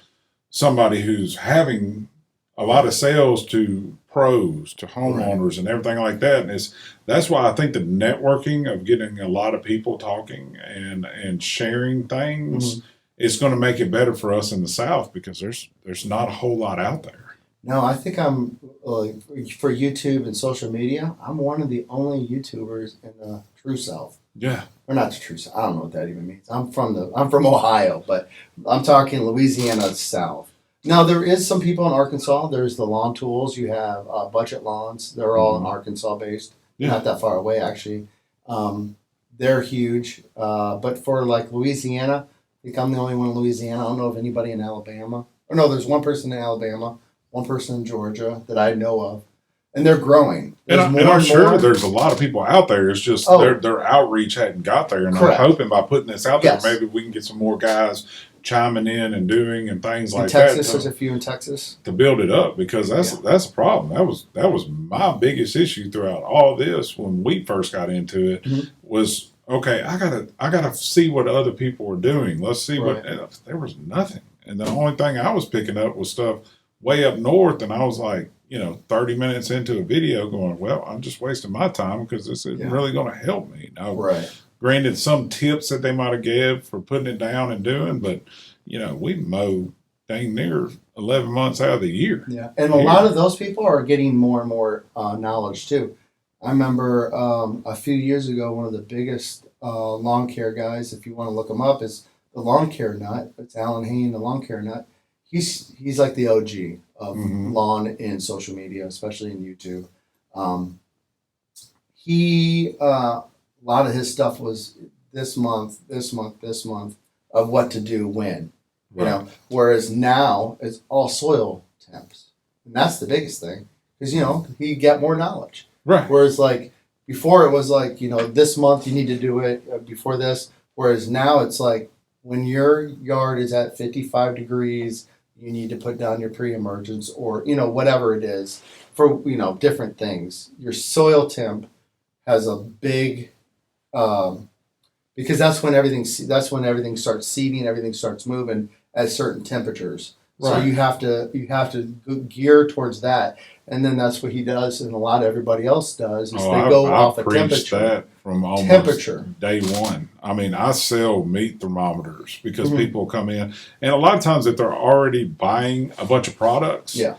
S1: somebody who's having a lot of sales to pros, to homeowners, and everything like that. And that's why I think the networking of getting a lot of people talking and sharing things is going to make it better for us in the South, because there's not a whole lot out there.
S2: No, I think I'm for YouTube and social media. I'm one of the only YouTubers in the true South.
S1: Yeah.
S2: Or not the true South. I don't know what that even means. I'm from Ohio, but I'm talking Louisiana South. Now there is some people in Arkansas. There's the Lawn Tools. You have Budget Lawns. They're all in Arkansas based.
S1: Yeah.
S2: Not that far away actually. They're huge. But for like Louisiana, I think I'm the only one in Louisiana. I don't know if anybody in Alabama. Or no, there's one person in Alabama, one person in Georgia that I know of, and they're growing.
S1: And I'm sure there's a lot of people out there. It's just their outreach hadn't got there. And
S2: Correct.
S1: I'm hoping by putting this out there,
S2: Yes.
S1: maybe we can get some more guys chiming in and doing and things like
S2: Texas,
S1: that.
S2: there's a few in Texas
S1: To build it up, because that's a problem. That was my biggest issue throughout all this when we first got into it. Was okay. I gotta see what other people were doing. Let's see what. There was nothing, and the only thing I was picking up was stuff way up north, and I was like, 30 minutes into a video going, well, I'm just wasting my time because this isn't really going to help me. Now, granted, some tips that they might have gave for putting it down and doing, but, we mow dang near 11 months out of the year.
S2: Yeah, and a lot of those people are getting more and more knowledge, too. I remember a few years ago, one of the biggest lawn care guys, if you want to look him up, is the Lawn Care Nut. It's Alan Hain, the Lawn Care Nut. He's like the OG of lawn in social media, especially in YouTube. A lot of his stuff was this month of what to do when, whereas now it's all soil temps, and that's the biggest thing because he get more knowledge.
S1: Right.
S2: Whereas like before it was like this month you need to do it before this, whereas now it's like when your yard is at 55 degrees. You need to put down your pre-emergence or, whatever it is for, different things. Your soil temp has a big, because that's when everything starts seeding, everything starts moving at certain temperatures. So
S1: Right.
S2: you have to gear towards that, and then that's what he does, and a lot of everybody else does is they go off
S1: I've
S2: a
S1: preached
S2: temperature.
S1: that from almost
S2: Temperature.
S1: day one. I mean, I sell meat thermometers because
S2: Mhm.
S1: people come in, and a lot of times if they're already buying a bunch of products,
S2: Yeah.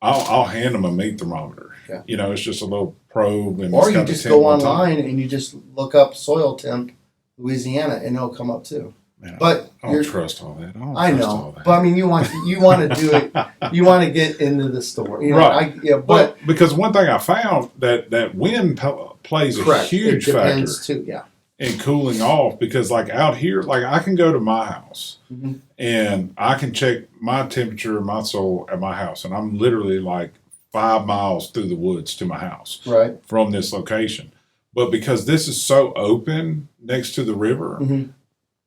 S1: I'll hand them a meat thermometer.
S2: Yeah.
S1: You know, it's just a little probe, and
S2: Or
S1: it's
S2: you
S1: got the
S2: just
S1: temp
S2: go
S1: on top.
S2: online and you just look up soil temp Louisiana, and it'll come up too.
S1: Man,
S2: But
S1: I don't trust all that.
S2: I know, but I mean, you want to do it. You want to get into the store, you know.
S1: Right.
S2: But
S1: because one thing I found that wind plays a
S2: correct.
S1: huge
S2: It
S1: factor
S2: depends too. Yeah.
S1: in cooling off. Because like out here, like I can go to my house
S2: Mhm.
S1: and I can check my temperature, my soil at my house, and I'm literally like 5 miles through the woods to my house
S2: Right.
S1: from this location. But because this is so open next to the river,
S2: Mhm.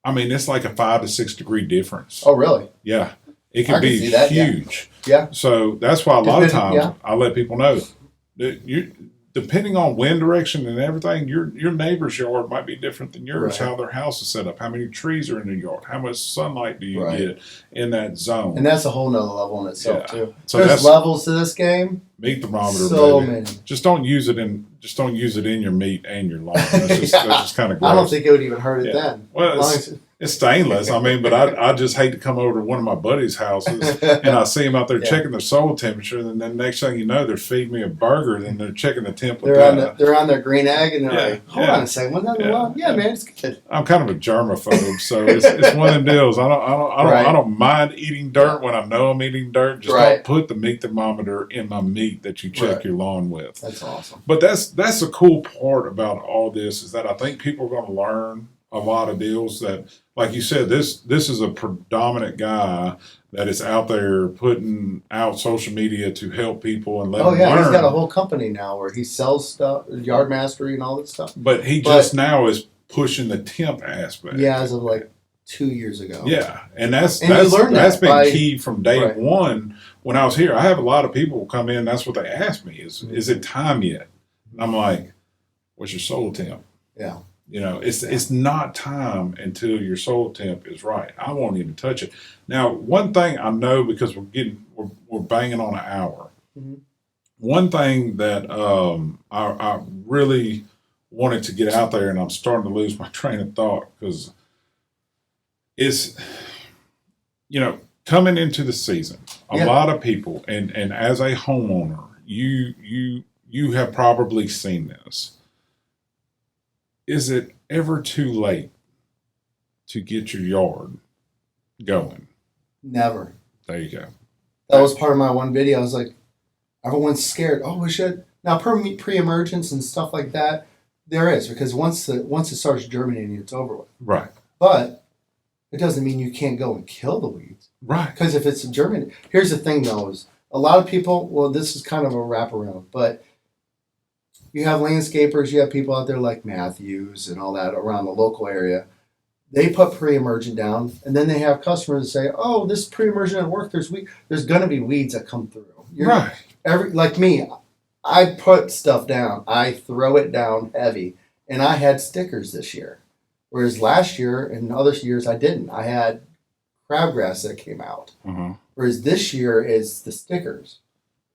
S1: I mean, it's like a 5 to 6 degree difference.
S2: Oh, really?
S1: Yeah. It
S2: I
S1: can
S2: can
S1: be
S2: see that, yeah.
S1: huge.
S2: Yeah.
S1: So that's why a lot of times
S2: Yeah.
S1: I let people know that depending on wind direction and everything, your neighbor's yard might be different than yours,
S2: Right.
S1: how their house is set up, how many trees are in the yard, how much sunlight do you
S2: Right.
S1: get in that zone.
S2: And that's a whole nother level in itself
S1: Yeah.
S2: too.
S1: So
S2: There's
S1: that's
S2: levels to this game.
S1: meat thermometer,
S2: So
S1: baby.
S2: many.
S1: Just don't use it in your meat and your lawn. That's just,
S2: Yeah.
S1: that's just kind of gross.
S2: I don't think it would even hurt it
S1: Yeah.
S2: then.
S1: Well,
S2: As long as-
S1: it's stainless. I mean, but I just hate to come over to one of my buddies' houses and I see them out there
S2: Yeah.
S1: checking their soil temperature, and then next thing you know, they're feeding me a burger, and they're checking the temp with
S2: they're on their green egg, and they're
S1: Yeah,
S2: like, hold
S1: yeah.
S2: on a second, wasn't that the
S1: Yeah,
S2: one? Yeah,
S1: yeah.
S2: man, it's good.
S1: I'm kind of a germaphobe, so it's one of them deals. I don't mind eating dirt when I know I'm eating dirt. Just
S2: Right.
S1: don't put the meat thermometer in my meat that you check
S2: Right.
S1: your lawn with.
S2: That's awesome.
S1: But that's the cool part about all this is that I think people are going to learn a lot of deals that, like you said, this is a predominant guy that is out there putting out social media to help people and let
S2: Oh
S1: them
S2: yeah,
S1: learn.
S2: he's got a whole company now where he sells stuff, yard mastery and all that stuff.
S1: But he just now is pushing the temp aspect.
S2: Yeah, as of like 2 years ago.
S1: Yeah, and that's
S2: And you learn
S1: that's
S2: that
S1: been
S2: by-
S1: key from day
S2: Right.
S1: one. When I was here, I have a lot of people come in. That's what they ask me: is it time yet? And I'm like, what's your soil temp?
S2: Yeah.
S1: You know, it's not time until your soil temp is right. I won't even touch it. Now, one thing I know, because we're banging on an hour.
S2: Mhm.
S1: One thing that I really wanted to get out there, and I'm starting to lose my train of thought because it's, you know, coming into the season, a
S2: Yeah.
S1: lot of people, and as a homeowner, you have probably seen this. Is it ever too late to get your yard going?
S2: Never.
S1: There you go.
S2: That was part of my one video. I was like, everyone's scared. Oh, we should now pre-emergence and stuff like that. There is, because once it starts germinating, it's over with.
S1: Right.
S2: But it doesn't mean you can't go and kill the weeds.
S1: Right.
S2: Because if it's germinating, here's the thing though: is a lot of people. Well, this is kind of a wraparound, but you have landscapers, you have people out there like Matthews and all that around the local area. They put pre-emergent down, and then they have customers say, "Oh, this pre-emergent at work. There's going to be weeds that come through."
S1: Right.
S2: Like me, I put stuff down. I throw it down heavy, and I had stickers this year, whereas last year and other years I didn't. I had crabgrass that came out,
S1: Uh-huh.
S2: whereas this year is the stickers,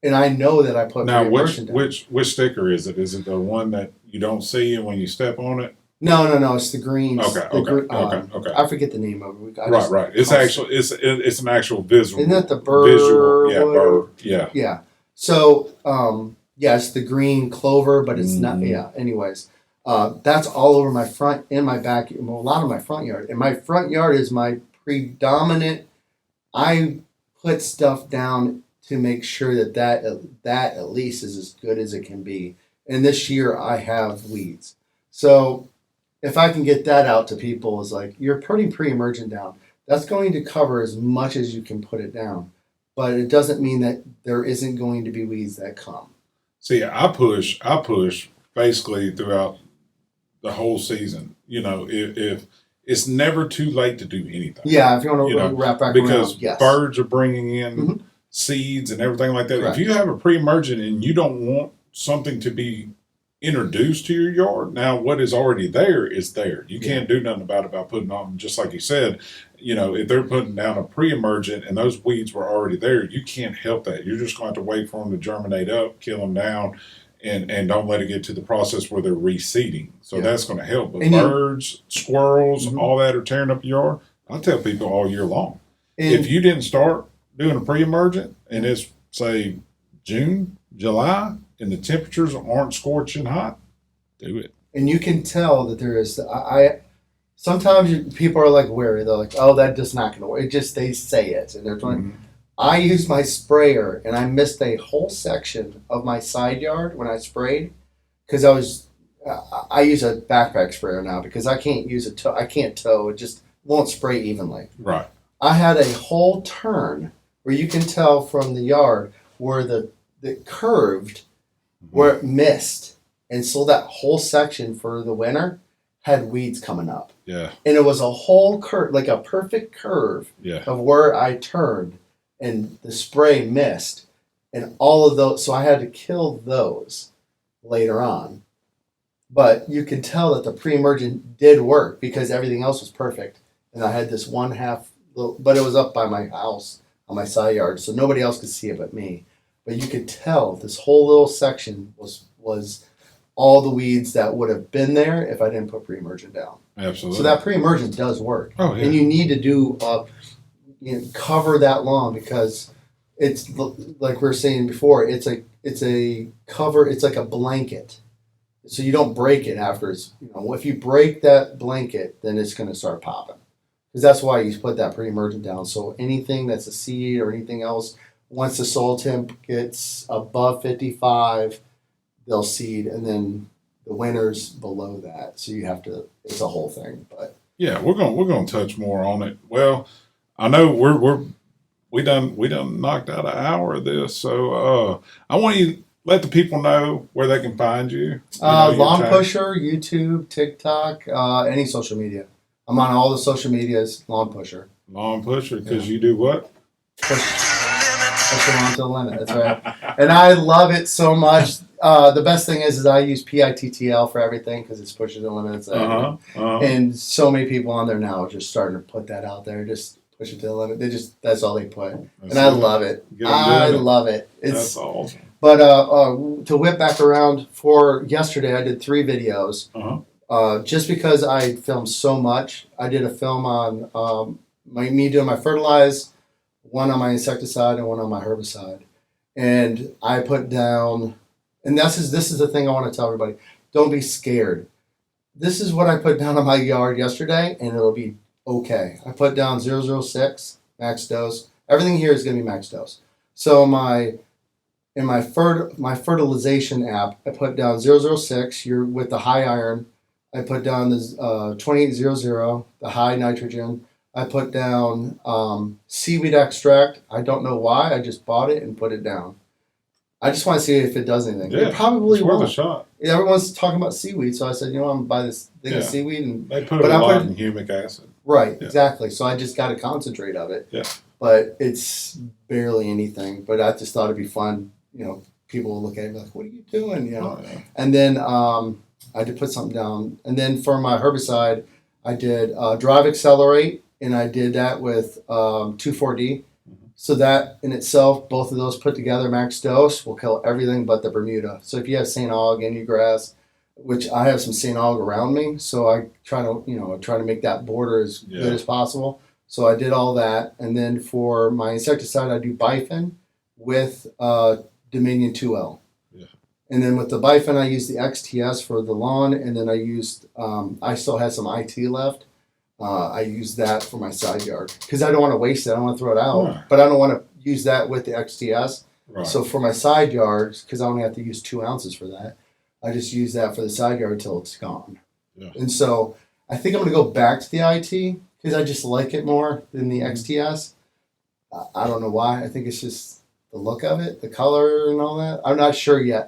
S2: and I know that I put
S1: Now,
S2: pre-emergent down.
S1: which sticker is it? Is it the one that you don't see, and when you step on it?
S2: No, it's the greens.
S1: Okay, okay.
S2: I forget the name of it.
S1: Right. It's actually it's an actual visual.
S2: Isn't that the bird?
S1: Visual, yeah, bird. Yeah.
S2: Yeah. So, it's the green clover, but it's not.
S1: Mhm.
S2: Yeah. Anyways, that's all over my front and my back. Well, a lot of my front yard, and my front yard is my predominant. I put stuff down to make sure that at least is as good as it can be. And this year I have weeds, so if I can get that out to people, is like, you're putting pre-emergent down. That's going to cover as much as you can put it down, but it doesn't mean that there isn't going to be weeds that come.
S1: See, I push basically throughout the whole season. You know, if it's never too late to do anything.
S2: Yeah, if you want to
S1: You know,
S2: wrap back
S1: because
S2: around, yes.
S1: birds are bringing in
S2: Mhm.
S1: seeds and everything like that.
S2: Correct.
S1: If you have a pre-emergent and you don't want something to be introduced to your yard. Now, what is already there is there. You can't do nothing about putting on, just like you said, if they're putting down a pre-emergent and those weeds were already there, you can't help that. You're just going to have to wait for them to germinate up, kill them down, and don't let it get to the process where they're reseeding. So that's going to help. But birds, squirrels, all that are tearing up your yard. I tell people all year long, if you didn't start doing a pre-emergent and it's, say, June, July, and the temperatures aren't scorching hot, do it.
S2: And you can tell that there is. Sometimes people are like wary. They're like, "Oh, that just not going to work." It just they say it, and they're trying. I used my sprayer, and I missed a whole section of my side yard when I sprayed because I use a backpack sprayer now because I can't use a tow. I can't tow. It just won't spray evenly.
S1: Right.
S2: I had a whole turn where you can tell from the yard where the curved, where it missed, and so that whole section for the winter had weeds coming up.
S1: Yeah.
S2: And it was a whole curve, like a perfect curve of where I turned, and the spray missed, and all of those. So I had to kill those later on. But you can tell that the pre-emergent did work because everything else was perfect. And I had this one half, but it was up by my house on my side yard, so nobody else could see it but me. But you could tell this whole little section was all the weeds that would have been there if I didn't put pre-emergent down.
S1: Absolutely.
S2: So that pre-emergent does work.
S1: Oh, yeah.
S2: And you need to do cover that lawn because it's like we were saying before. It's a cover. It's like a blanket, so you don't break it after it's. If you break that blanket, then it's going to start popping. Because that's why you put that pre-emergent down. So anything that's a seed or anything else, once the soil temp gets above 55, they'll seed, and then the winter's below that. So you have to. It's a whole thing, but
S1: yeah, we're gonna touch more on it. Well, I know we done knocked out an hour of this, so I want you to let the people know where they can find you.
S2: Lawn Pusher, YouTube, TikTok, any social media. I'm on all the social medias. Lawn Pusher.
S1: Lawn Pusher, because you do what?
S2: Push them on to the limit. That's right. And I love it so much. The best thing is I use PITTL for everything because it's pushing the limits. And so many people on there now are just starting to put that out there. Just push it to the limit. That's all they put. And I love it. I love it.
S1: That's awesome.
S2: But to whip back around for yesterday, I did 3 videos. Just because I filmed so much, I did a film on me doing my fertilize, one on my insecticide and one on my herbicide. And I put down, and this is the thing I want to tell everybody, don't be scared. This is what I put down on my yard yesterday, and it'll be okay. I put down 006, max dose. Everything here is going to be max dose. So in my fertilization app, I put down 006, you're with the high iron. I put down this 2800, the high nitrogen. I put down seaweed extract. I don't know why. I just bought it and put it down. I just want to see if it does anything.
S1: Yeah,
S2: it probably
S1: won't.
S2: Worth
S1: a shot.
S2: Everyone's talking about seaweed, so I said, I'm going to buy this thing of seaweed. And
S1: they put a lot in humic acid.
S2: Right, exactly. So I just got a concentrate of it.
S1: Yeah.
S2: But it's barely anything. But I just thought it'd be fun. People will look at it and be like, what are you doing? And then I did put something down. And then for my herbicide, I did Drive Accelerate, and I did that with 2,4-D. So that in itself, both of those put together, max dose, will kill everything but the Bermuda. So if you have St. Aug in your grass, which I have some St. Aug around me, so I try to make that border as good as possible. So I did all that. And then for my insecticide, I do Bifin with Dominion 2L. And then with the Bifin, I used the XTS for the lawn, and then I used, I still had some IT left. I used that for my side yard because I don't want to waste it. I don't want to throw it out, but I don't want to use that with the XTS. Right. So for my side yards, because I only have to use 2 ounces for that, I just use that for the side yard until it's gone. Yeah. And so I think I'm going to go back to the IT because I just like it more than the XTS. I don't know why. I think it's just the look of it, the color and all that. I'm not sure yet.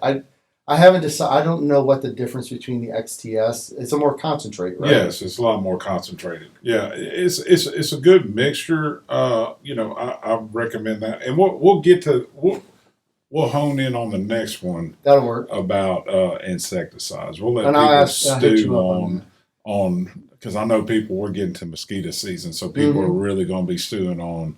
S2: I haven't decided. I don't know what the difference between the XTS. It's a more concentrate, right?
S1: Yes, it's a lot more concentrated. Yeah, it's a good mixture. I recommend that, and we'll get to we'll hone in on the next one
S2: That'll work.
S1: about insecticides. We'll let
S2: And
S1: people
S2: I'll hit
S1: stew
S2: you up on
S1: on because I know people, we're getting to mosquito season, so people
S2: Mhm.
S1: are really going to be stewing on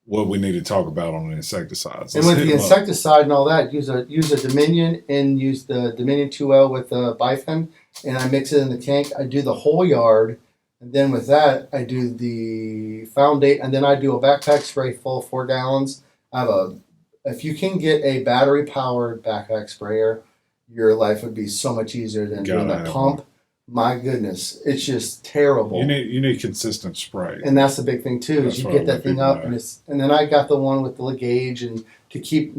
S1: what we need to talk about on insecticides.
S2: And
S1: Let's
S2: with
S1: hit
S2: the
S1: 'em up.
S2: insecticide and all that, use a Dominion and use the Dominion 2L with the Bifin, and I mix it in the tank. I do the whole yard, and then with that, I do the foundation, and then I do a backpack spray full 4 gallons. I have a if you can get a battery powered backpack sprayer, your life would be so much easier than doing
S1: Gotta
S2: the
S1: have
S2: pump. My goodness, it's just terrible.
S1: You need consistent spray.
S2: And that's the big thing too,
S1: That's
S2: is you
S1: what
S2: get
S1: I
S2: that
S1: let
S2: thing
S1: people
S2: up,
S1: know.
S2: and then I got the one with the gauge and to keep,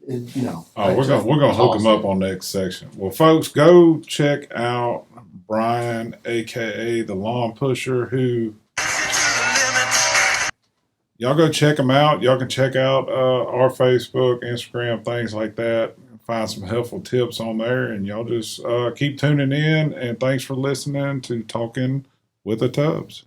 S2: you know.
S1: Oh, we're gonna hook them up on the next section. Well, folks, go check out Brian, aka the Lawn Pusher, who y'all go check him out. Y'all can check out our Facebook, Instagram, things like that. Find some helpful tips on there, and y'all just keep tuning in. And thanks for listening to Talking with the Tubbs.